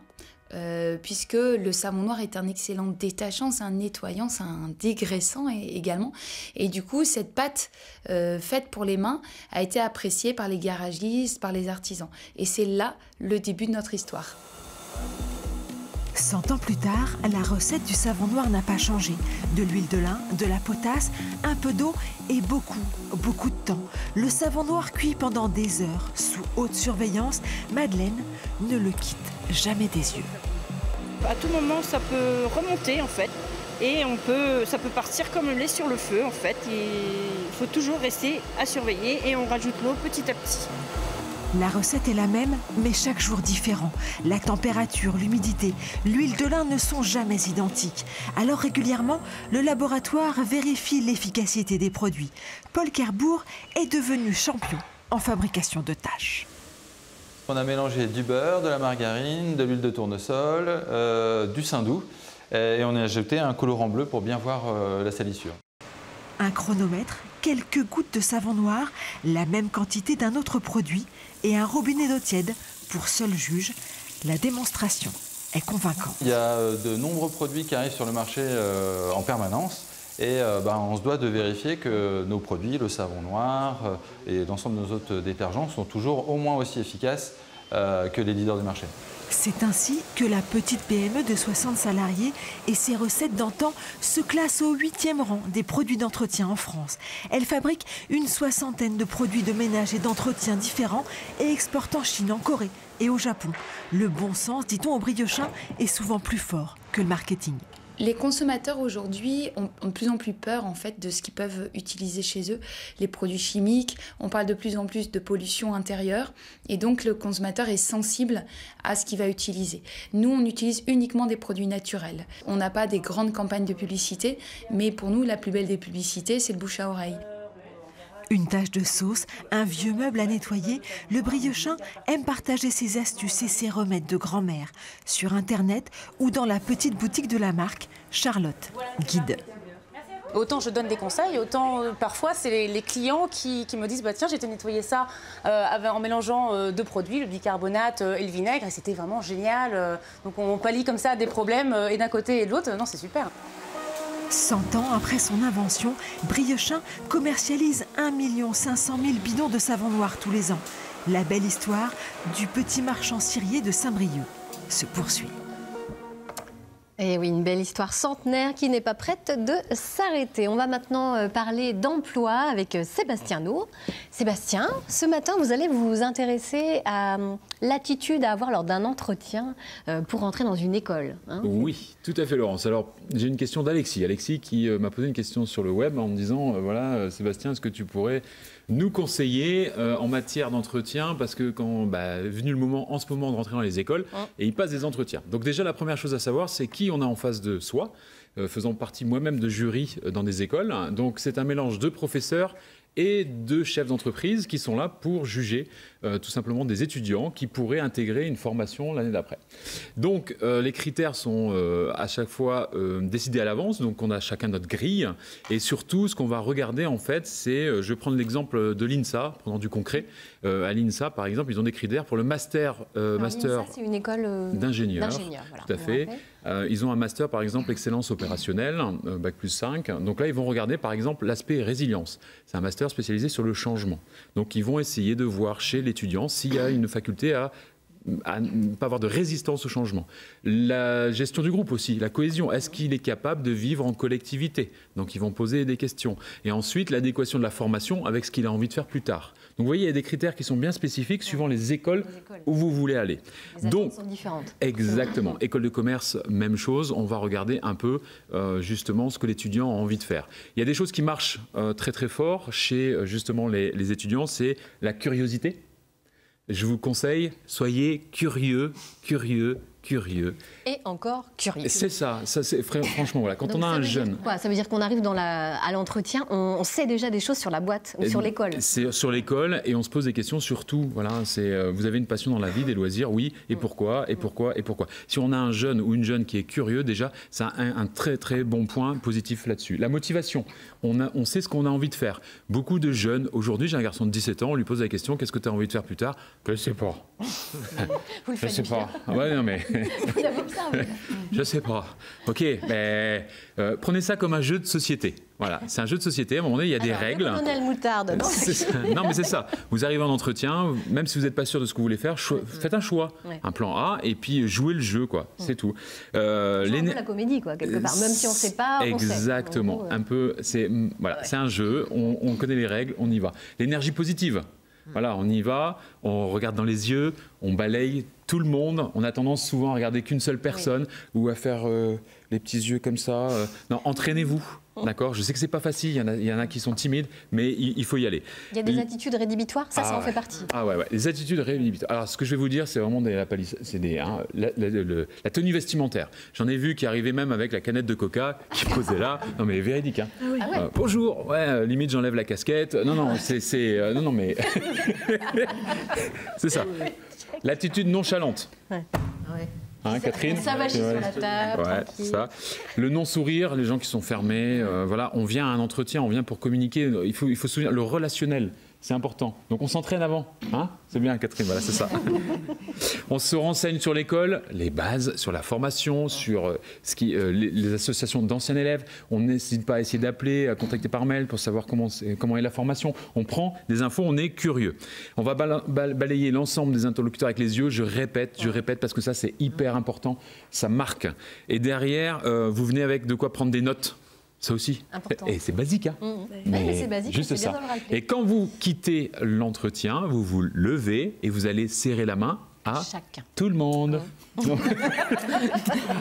puisque le savon noir est un excellent détachant, c'est un nettoyant, c'est un dégraissant également. Et du coup, cette pâte faite pour les mains a été appréciée par les garagistes, par les artisans. Et c'est là le début de notre histoire. 100 ans plus tard, la recette du savon noir n'a pas changé. De l'huile de lin, de la potasse, un peu d'eau et beaucoup de temps. Le savon noir cuit pendant des heures, sous haute surveillance. Madeleine ne le quitte jamais des yeux. À tout moment, ça peut remonter en fait. Et ça peut partir comme le lait sur le feu en fait. Il faut toujours rester à surveiller et on rajoute l'eau petit à petit. La recette est la même, mais chaque jour différent. La température, l'humidité, l'huile de lin ne sont jamais identiques. Alors régulièrement, le laboratoire vérifie l'efficacité des produits. Paul Kerbourg est devenu champion en fabrication de tâches. On a mélangé du beurre, de la margarine, de l'huile de tournesol, du saindoux et on a ajouté un colorant bleu pour bien voir la salissure. Un chronomètre, quelques gouttes de savon noir, la même quantité d'un autre produit et un robinet d'eau tiède pour seul juge. La démonstration est convaincante. Il y a de nombreux produits qui arrivent sur le marché en permanence et on se doit de vérifier que nos produits, le savon noir et l'ensemble de nos autres détergents sont toujours au moins aussi efficaces que les leaders du marché. C'est ainsi que la petite PME de 60 salariés et ses recettes d'antan se classent au 8e rang des produits d'entretien en France. Elle fabrique une 60aine de produits de ménage et d'entretien différents et exporte en Chine, en Corée et au Japon. Le bon sens, dit-on au Briochin, est souvent plus fort que le marketing. Les consommateurs aujourd'hui ont de plus en plus peur en fait de ce qu'ils peuvent utiliser chez eux, les produits chimiques. On parle de plus en plus de pollution intérieure et donc le consommateur est sensible à ce qu'il va utiliser. Nous, on utilise uniquement des produits naturels. On n'a pas des grandes campagnes de publicité, mais pour nous, la plus belle des publicités, c'est le bouche à oreille. Une tache de sauce, un vieux meuble à nettoyer, le Briochin aime partager ses astuces et ses remèdes de grand-mère sur Internet ou dans la petite boutique de la marque, Charlotte, guide. Autant je donne des conseils, autant parfois c'est les clients qui me disent tiens, j'ai été nettoyer ça en mélangeant deux produits, le bicarbonate et le vinaigre, et c'était vraiment génial. Donc on pallie comme ça des problèmes et d'un côté et de l'autre, non, c'est super. 100 ans après son invention, Briochin commercialise 1 500 000 bidons de savon noir tous les ans. La belle histoire du petit marchand cirier de Saint-Brieuc se poursuit. Et oui, une belle histoire centenaire qui n'est pas prête de s'arrêter. On va maintenant parler d'emploi avec Sébastien Nour. Sébastien, ce matin, vous allez vous intéresser à l'attitude à avoir lors d'un entretien pour entrer dans une école. Hein. Oui, tout à fait, Laurence. Alors, j'ai une question d'Alexis. Alexis qui m'a posé une question sur le web en me disant, voilà, Sébastien, est-ce que tu pourrais nous conseiller en matière d'entretien, parce que quand est venu le moment, en ce moment, de rentrer dans les écoles, et il passe des entretiens. Donc déjà, la première chose à savoir, c'est qui on a en face de soi, faisant partie moi-même de jury dans des écoles. Donc c'est un mélange de professeurs et de chefs d'entreprise qui sont là pour juger tout simplement des étudiants qui pourraient intégrer une formation l'année d'après. Donc les critères sont à chaque fois décidés à l'avance, donc on a chacun notre grille, et surtout ce qu'on va regarder en fait, c'est, je vais prendre l'exemple de l'INSA, prenant du concret. À l'INSA par exemple, ils ont des critères pour le master. L'INSA, c'est une école d'ingénieurs, voilà, tout à fait. Ils ont un master, par exemple, excellence opérationnelle, Bac plus 5. Donc là, ils vont regarder, par exemple, l'aspect résilience. C'est un master spécialisé sur le changement. Donc, ils vont essayer de voir chez l'étudiant s'il y a une faculté à ne pas avoir de résistance au changement. La gestion du groupe aussi, la cohésion. Est-ce qu'il est capable de vivre en collectivité? Donc, ils vont poser des questions. Et ensuite, l'adéquation de la formation avec ce qu'il a envie de faire plus tard. Donc, vous voyez, il y a des critères qui sont bien spécifiques suivant les écoles où vous voulez aller. Les attentes sont différentes. Exactement. École de commerce, même chose. On va regarder un peu justement ce que l'étudiant a envie de faire. Il y a des choses qui marchent très très fort chez justement les étudiants, c'est la curiosité. Je vous conseille, soyez curieux, curieux, curieux. Et encore curieux. C'est ça c'est franchement, voilà. Quand donc on a un jeune... Quoi, ça veut dire qu'on arrive à l'entretien, on sait déjà des choses sur la boîte ou sur l'école. C'est sur l'école et on se pose des questions sur tout. Voilà, vous avez une passion dans la vie, des loisirs, oui, et pourquoi. Si on a un jeune ou une jeune qui est curieux, déjà, c'est un très très bon point positif là-dessus. La motivation, on sait ce qu'on a envie de faire. Beaucoup de jeunes, aujourd'hui, j'ai un garçon de 17 ans, on lui pose la question, qu'est-ce que tu as envie de faire plus tard? Je ne sais pas. Vous le faites je sais pas. Ouais, non mais... Je sais pas. Ok, mais prenez ça comme un jeu de société. Voilà, c'est un jeu de société. À un moment donné, il y a des règles. Colonel Moutarde. Non, mais c'est ça. Vous arrivez en entretien, même si vous n'êtes pas sûr de ce que vous voulez faire, faites un choix, un plan A, et puis jouez le jeu, quoi. C'est tout. C'est un peu la comédie, quoi, quelque part. Même si on ne sait pas, on sait. Exactement. Un peu. C'est un jeu. On connaît les règles. On y va. L'énergie positive. Voilà, on y va, on regarde dans les yeux, on balaye tout le monde. On a tendance souvent à regarder qu'une seule personne ou à faire les petits yeux comme ça. Non, entraînez-vous. D'accord, je sais que c'est pas facile, il y en a qui sont timides, mais il faut y aller. Il y a des attitudes rédhibitoires, ça en fait partie. Ah ouais, les attitudes rédhibitoires. Alors ce que je vais vous dire, c'est vraiment la tenue vestimentaire. J'en ai vu qui arrivaient même avec la canette de coca, qui posait là. Non mais véridique. Hein. Ah oui. Bonjour, limite j'enlève la casquette. Non, non mais c'est ça. L'attitude nonchalante. Ouais. Hein, Catherine, ça va sur la table. Ouais, ça. Le non-sourire, les gens qui sont fermés. Voilà, on vient à un entretien, on vient pour communiquer. Il faut se souvenir, le relationnel, c'est important. Donc on s'entraîne avant. Hein, c'est bien, Catherine, voilà, c'est ça. On se renseigne sur l'école, les bases, sur la formation, sur les associations d'anciens élèves. On n'hésite pas à essayer d'appeler, à contacter par mail pour savoir comment est la formation. On prend des infos, on est curieux. On va balayer l'ensemble des interlocuteurs avec les yeux. Je répète, parce que ça, c'est hyper important. Ça marque. Et derrière, vous venez avec de quoi prendre des notes. Ça aussi. Important. Et c'est basique, hein. Mais c'est basique, juste c'est bien ça. dans le râle-pied. Et quand vous quittez l'entretien, vous vous levez et vous allez serrer la main à chacun. Tout le monde.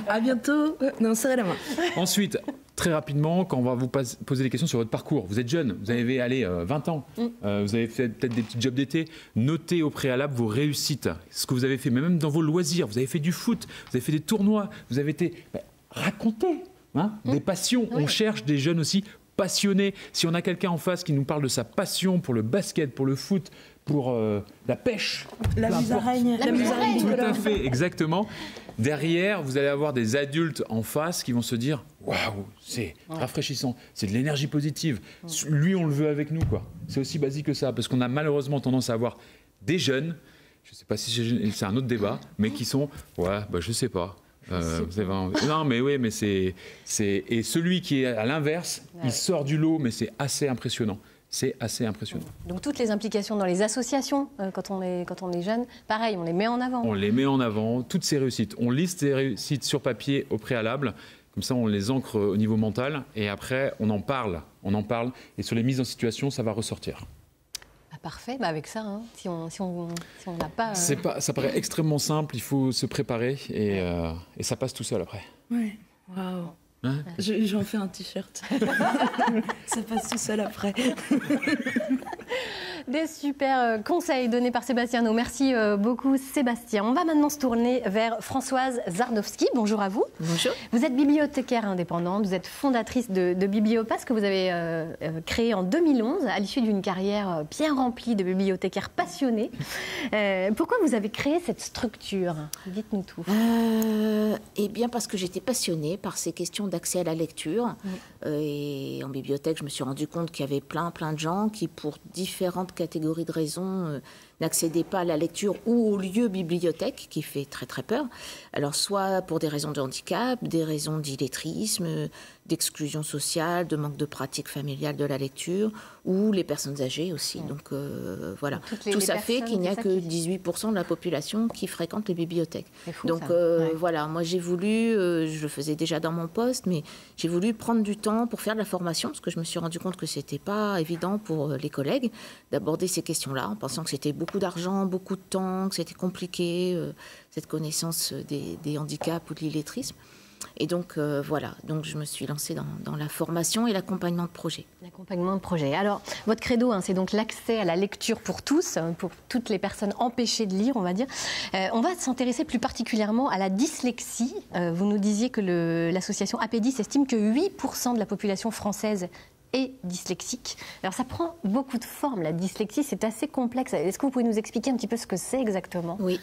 À bientôt. Non, serrez la main. Ensuite, très rapidement, quand on va vous poser des questions sur votre parcours, vous êtes jeune, vous avez 20 ans, vous avez fait peut-être des petits jobs d'été, notez au préalable vos réussites, ce que vous avez fait, mais même dans vos loisirs, vous avez fait du foot, vous avez fait des tournois, vous avez été... racontez. Des passions, on cherche des jeunes aussi passionnés. Si on a quelqu'un en face qui nous parle de sa passion pour le basket, pour le foot, pour la pêche, la musaraigne, tout à fait, exactement. Derrière, vous allez avoir des adultes en face qui vont se dire waouh, c'est rafraîchissant, c'est de l'énergie positive. Lui, on le veut avec nous, quoi. C'est aussi basique que ça, parce qu'on a malheureusement tendance à avoir des jeunes, je ne sais pas si c'est un autre débat, mais qui sont je sais pas. Non mais oui, mais c'est et celui qui est à l'inverse, il sort du lot, mais c'est assez impressionnant. C'est assez impressionnant. Donc toutes les implications dans les associations, quand on est jeune, pareil, on les met en avant. On les met en avant, toutes ces réussites. On liste ces réussites sur papier au préalable, comme ça on les ancre au niveau mental, et après on en parle, et sur les mises en situation, ça va ressortir. Parfait, avec ça, hein, si on n'a pas... Ça paraît extrêmement simple, il faut se préparer et ça passe tout seul après. Ouais, waouh. Hein, j'en fais un t-shirt. Ça passe tout seul après. Des super conseils donnés par Sébastien Naud. Merci beaucoup Sébastien. On va maintenant se tourner vers Françoise Zardowski. Bonjour à vous. Bonjour. Vous êtes bibliothécaire indépendante, vous êtes fondatrice de Bibliopass que vous avez créé en 2011 à l'issue d'une carrière bien remplie de bibliothécaires passionnés. Pourquoi vous avez créé cette structure? Dites-nous tout. Eh bien parce que j'étais passionnée par ces questions d'accès à la lecture. Et en bibliothèque, je me suis rendu compte qu'il y avait plein de gens qui, pour différentes catégories de raisons, n'accédaient pas à la lecture ou au lieu bibliothèque, qui fait très peur. Alors soit pour des raisons de handicap, des raisons d'illettrisme, d'exclusion sociale, de manque de pratique familiale de la lecture, ou les personnes âgées aussi. Donc voilà, tout ça fait qu'il n'y a que 18% de la population qui fréquente les bibliothèques. Donc voilà, moi j'ai voulu, je le faisais déjà dans mon poste, mais j'ai voulu prendre du temps pour faire de la formation, parce que je me suis rendu compte que c'était pas évident pour les collègues d'aborder ces questions-là, en pensant que c'était beaucoup d'argent, beaucoup de temps, que c'était compliqué, cette connaissance des handicaps ou de l'illettrisme. Et donc voilà, donc je me suis lancée dans la formation et l'accompagnement de projet. L'accompagnement de projet. Alors, votre credo, c'est donc l'accès à la lecture pour tous, pour toutes les personnes empêchées de lire, on va dire. On va s'intéresser plus particulièrement à la dyslexie. Vous nous disiez que l'association APDIS estime que 8% de la population française est dyslexique. Alors ça prend beaucoup de formes, la dyslexie, c'est assez complexe. Est-ce que vous pouvez nous expliquer un petit peu ce que c'est exactement? Oui.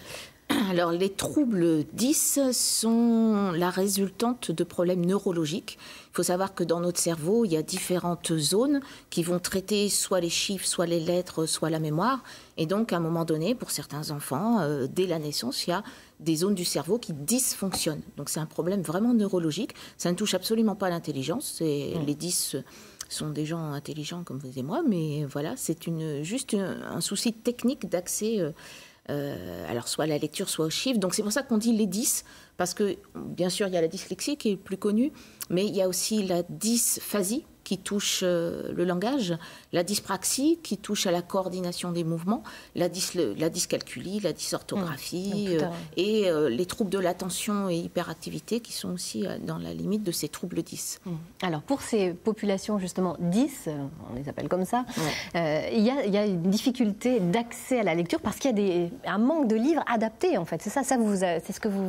Alors les troubles 10 sont la résultante de problèmes neurologiques. Il faut savoir que dans notre cerveau, il y a différentes zones qui vont traiter soit les chiffres, soit les lettres, soit la mémoire. Et donc à un moment donné, pour certains enfants, dès la naissance, il y a des zones du cerveau qui dysfonctionnent. Donc c'est un problème vraiment neurologique. Ça ne touche absolument pas l'intelligence. Les 10 sont des gens intelligents comme vous et moi, mais voilà, c'est juste un souci technique d'accès alors soit à la lecture, soit aux chiffres. Donc c'est pour ça qu'on dit les 10, parce que bien sûr il y a la dyslexie qui est plus connue, mais il y a aussi la dysphasie qui touche le langage, la dyspraxie qui touche à la coordination des mouvements, la dyscalculie, la dysorthographie et les troubles de l'attention et hyperactivité qui sont aussi dans la limite de ces troubles 10. Alors pour ces populations justement 10, on les appelle comme ça, il y a une difficulté d'accès à la lecture parce qu'il y a un manque de livres adaptés en fait. C'est ça c'est ce que vous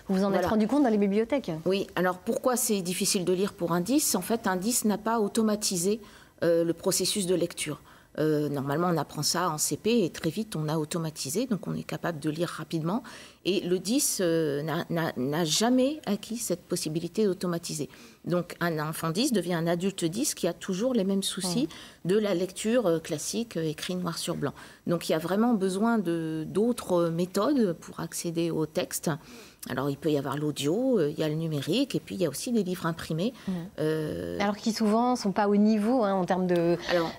vous en êtes rendu compte dans les bibliothèques? Oui, alors pourquoi c'est difficile de lire pour un 10? En fait, un 10 n'a pas automatisé le processus de lecture. Normalement, on apprend ça en CP et très vite, on a automatisé, donc on est capable de lire rapidement. Et le 10 n'a jamais acquis cette possibilité d'automatiser. Donc un enfant 10 devient un adulte 10 qui a toujours les mêmes soucis de la lecture classique, écrit noir sur blanc. Donc il y a vraiment besoin d'autres méthodes pour accéder au texte. Alors il peut y avoir l'audio, il y a le numérique et puis il y a aussi des livres imprimés. Alors qui souvent ne sont pas au niveau en termes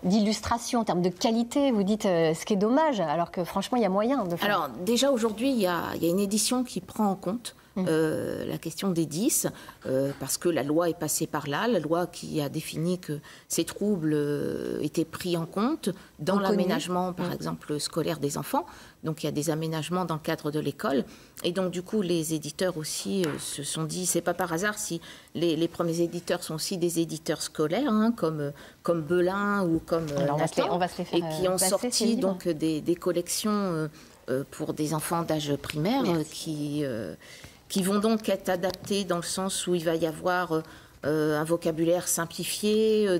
d'illustration, en termes de qualité, vous dites ce qui est dommage, alors que franchement il y a moyen de faire. Alors déjà aujourd'hui il y a une édition qui prend en compte la question des 10, parce que la loi est passée par là, la loi qui a défini que ces troubles étaient pris en compte dans l'aménagement, par exemple, scolaire des enfants. Donc il y a des aménagements dans le cadre de l'école. Et donc du coup, les éditeurs aussi se sont dit, c'est pas par hasard si les premiers éditeurs sont aussi des éditeurs scolaires, comme Belin ou comme Nathan, on va se les faire, et qui ont sorti donc des collections pour des enfants d'âge primaire qui vont donc être adaptés dans le sens où il va y avoir un vocabulaire simplifié,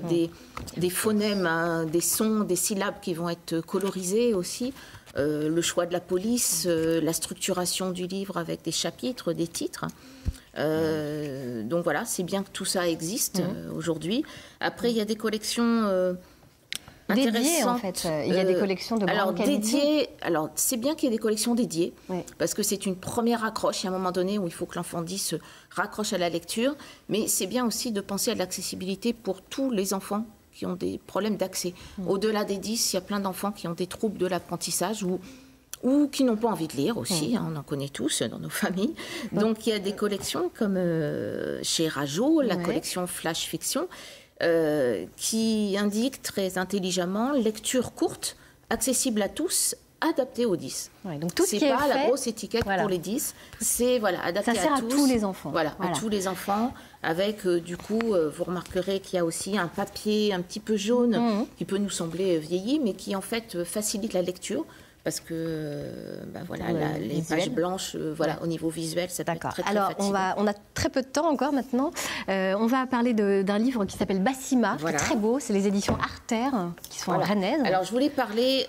des phonèmes, des sons, des syllabes qui vont être colorisés aussi, le choix de la police, la structuration du livre avec des chapitres, des titres. Donc voilà, c'est bien que tout ça existe aujourd'hui. Après, il y a des collections dédiées en fait. Il y a des collections de grande qualité. Alors c'est bien qu'il y ait des collections dédiées, parce que c'est une première accroche. Il y a un moment donné où il faut que l'enfant 10 se raccroche à la lecture, mais c'est bien aussi de penser à l'accessibilité pour tous les enfants qui ont des problèmes d'accès. Au-delà des 10, il y a plein d'enfants qui ont des troubles de l'apprentissage ou qui n'ont pas envie de lire aussi, on en connaît tous dans nos familles. Donc il y a des collections comme chez Rajo, la collection Flash Fiction, qui indique très intelligemment lecture courte, accessible à tous, adaptée aux 10. Donc tout ce qui est pas fait, la grosse étiquette pour les 10, c'est adapté ça sert à tous les enfants. À tous les enfants, avec du coup, vous remarquerez qu'il y a aussi un papier un petit peu jaune qui peut nous sembler vieilli, mais qui en fait facilite la lecture. Parce que les pages blanches, au niveau visuel, ça peut être très, très Alors, fatigant. on a très peu de temps encore maintenant. On va parler d'un livre qui s'appelle Bassima, qui est très beau. C'est les éditions Artère, qui sont rennaises. Alors, je voulais parler,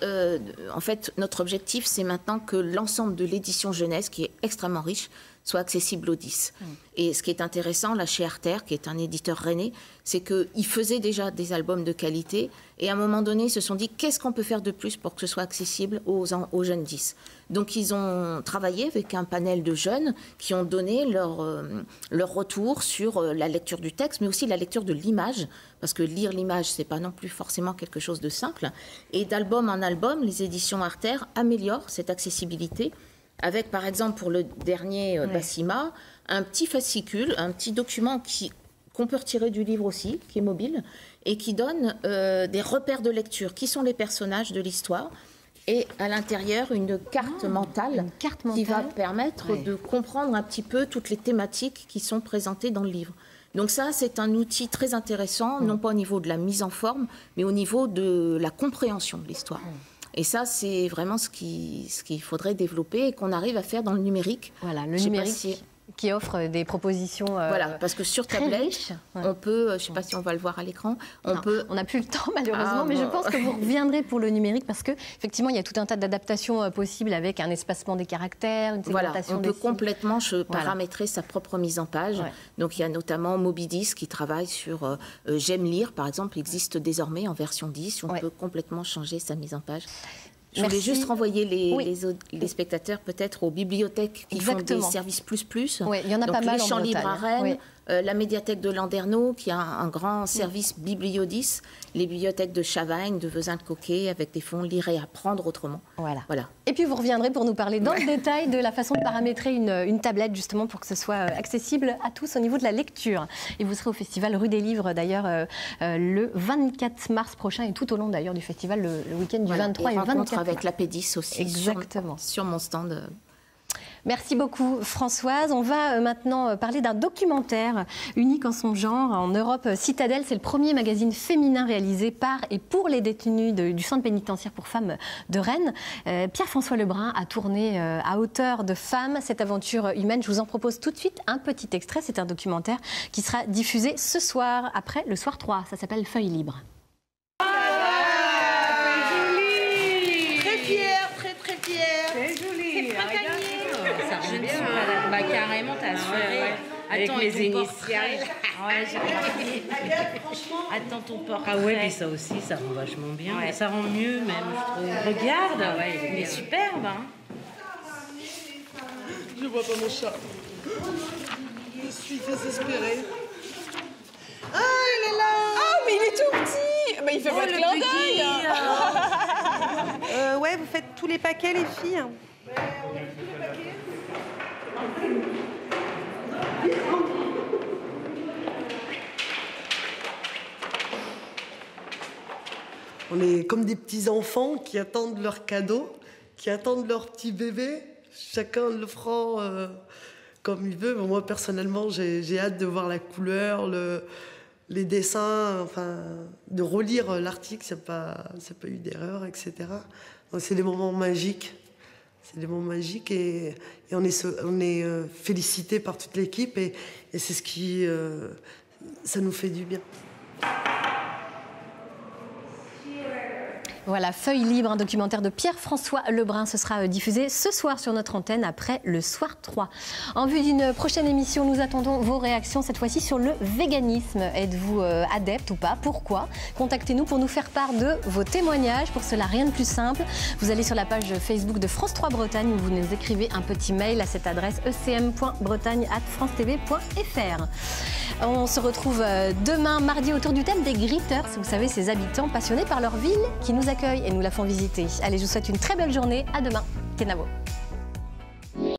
en fait, notre objectif, c'est maintenant que l'ensemble de l'édition jeunesse, qui est extrêmement riche, soit accessible aux 10. Et ce qui est intéressant, là, chez Artère, qui est un éditeur rennais, c'est qu'ils faisaient déjà des albums de qualité, et à un moment donné, ils se sont dit, qu'est-ce qu'on peut faire de plus pour que ce soit accessible aux jeunes 10 ? Donc, ils ont travaillé avec un panel de jeunes qui ont donné leur retour sur la lecture du texte, mais aussi la lecture de l'image, parce que lire l'image, c'est pas non plus forcément quelque chose de simple. Et d'album en album, les éditions Artère améliorent cette accessibilité, avec, par exemple, pour le dernier Bassima, un petit fascicule, un petit document qu'on peut retirer du livre aussi, qui est mobile, et qui donne des repères de lecture. Qui sont les personnages de l'histoire ? et à l'intérieur une carte mentale qui va permettre de comprendre un petit peu toutes les thématiques qui sont présentées dans le livre. Donc ça, c'est un outil très intéressant, non pas au niveau de la mise en forme, mais au niveau de la compréhension de l'histoire. Et ça, c'est vraiment ce qu'il faudrait développer et qu'on arrive à faire dans le numérique. Voilà, le numérique qui offre des propositions voilà, parce que sur tablette, on peut, je ne sais pas si on va le voir à l'écran, on n'a plus le temps malheureusement, mais je pense que vous reviendrez pour le numérique parce qu'effectivement, il y a tout un tas d'adaptations possibles avec un espacement des caractères, une segmentation on peut complètement paramétrer sa propre mise en page. Donc il y a notamment Mobidis qui travaille sur J'aime lire, par exemple, il existe désormais en version 10, on peut complètement changer sa mise en page. Je voulais juste renvoyer les spectateurs peut-être aux bibliothèques qui font des services plus. Oui, il y en a pas mal en Bretagne. Les Champs Libres à Rennes, la médiathèque de Landerneau qui a un grand service Bibliodis, les bibliothèques de Chavagne, de Vezin-le-Coquet avec des fonds Lire et apprendre autrement. Voilà. Et puis vous reviendrez pour nous parler dans le détail de la façon de paramétrer une tablette justement pour que ce soit accessible à tous au niveau de la lecture. Et vous serez au festival Rue des Livres d'ailleurs le 24 mars prochain et tout au long d'ailleurs du festival le week-end du 23 et 24 mars. Avec la Pédis aussi. Exactement. Sur mon stand. Merci beaucoup Françoise. On va maintenant parler d'un documentaire unique en son genre. En Europe, Citadelle, c'est le premier magazine féminin réalisé par et pour les détenus du centre pénitentiaire pour femmes de Rennes. Pierre-François Lebrun a tourné à hauteur de femme cette aventure humaine. Je vous en propose tout de suite un petit extrait. C'est un documentaire qui sera diffusé ce soir, après le soir 3. Ça s'appelle Feuille libre. Bah carrément, t'as assuré. Avec les initiales. Ouais, j'ai regardé. Attends ton portrait. Ah ouais, mais ça aussi, ça rend vachement bien. Ouais. Ça rend mieux même, je trouve. Regarde, ah ouais, il est superbe. Hein. Je vois pas mon chat. Je suis désespérée. Ah, il est là. Ah, mais il est tout petit. Bah, il fait pas de clin d'œil. Ouais, vous faites tous les paquets, les filles. On est comme des petits-enfants qui attendent leur cadeau, qui attendent leur petit bébé. Chacun le fera comme il veut. Mais moi, personnellement, j'ai hâte de voir la couleur, les dessins, enfin, de relire l'article, s'il n'y a pas eu d'erreur, etc. Donc, c'est des moments magiques. C'est des moments magiques et on est félicité par toute l'équipe et c'est ce qui... ça nous fait du bien. Voilà, Feuille libre, un documentaire de Pierre-François Lebrun. Ce sera diffusé ce soir sur notre antenne après le soir 3. En vue d'une prochaine émission, nous attendons vos réactions, cette fois-ci sur le véganisme. Êtes-vous adepte ou pas? Pourquoi? Contactez-nous pour nous faire part de vos témoignages. Pour cela, rien de plus simple. Vous allez sur la page Facebook de France 3 Bretagne où vous nous écrivez un petit mail à cette adresse ecm.bretagne@francetv.fr. On se retrouve demain, mardi, autour du thème des Gritters. Vous savez, ces habitants passionnés par leur ville qui nous accueillent et nous la font visiter. Allez, je vous souhaite une très belle journée. À demain. Kenavo.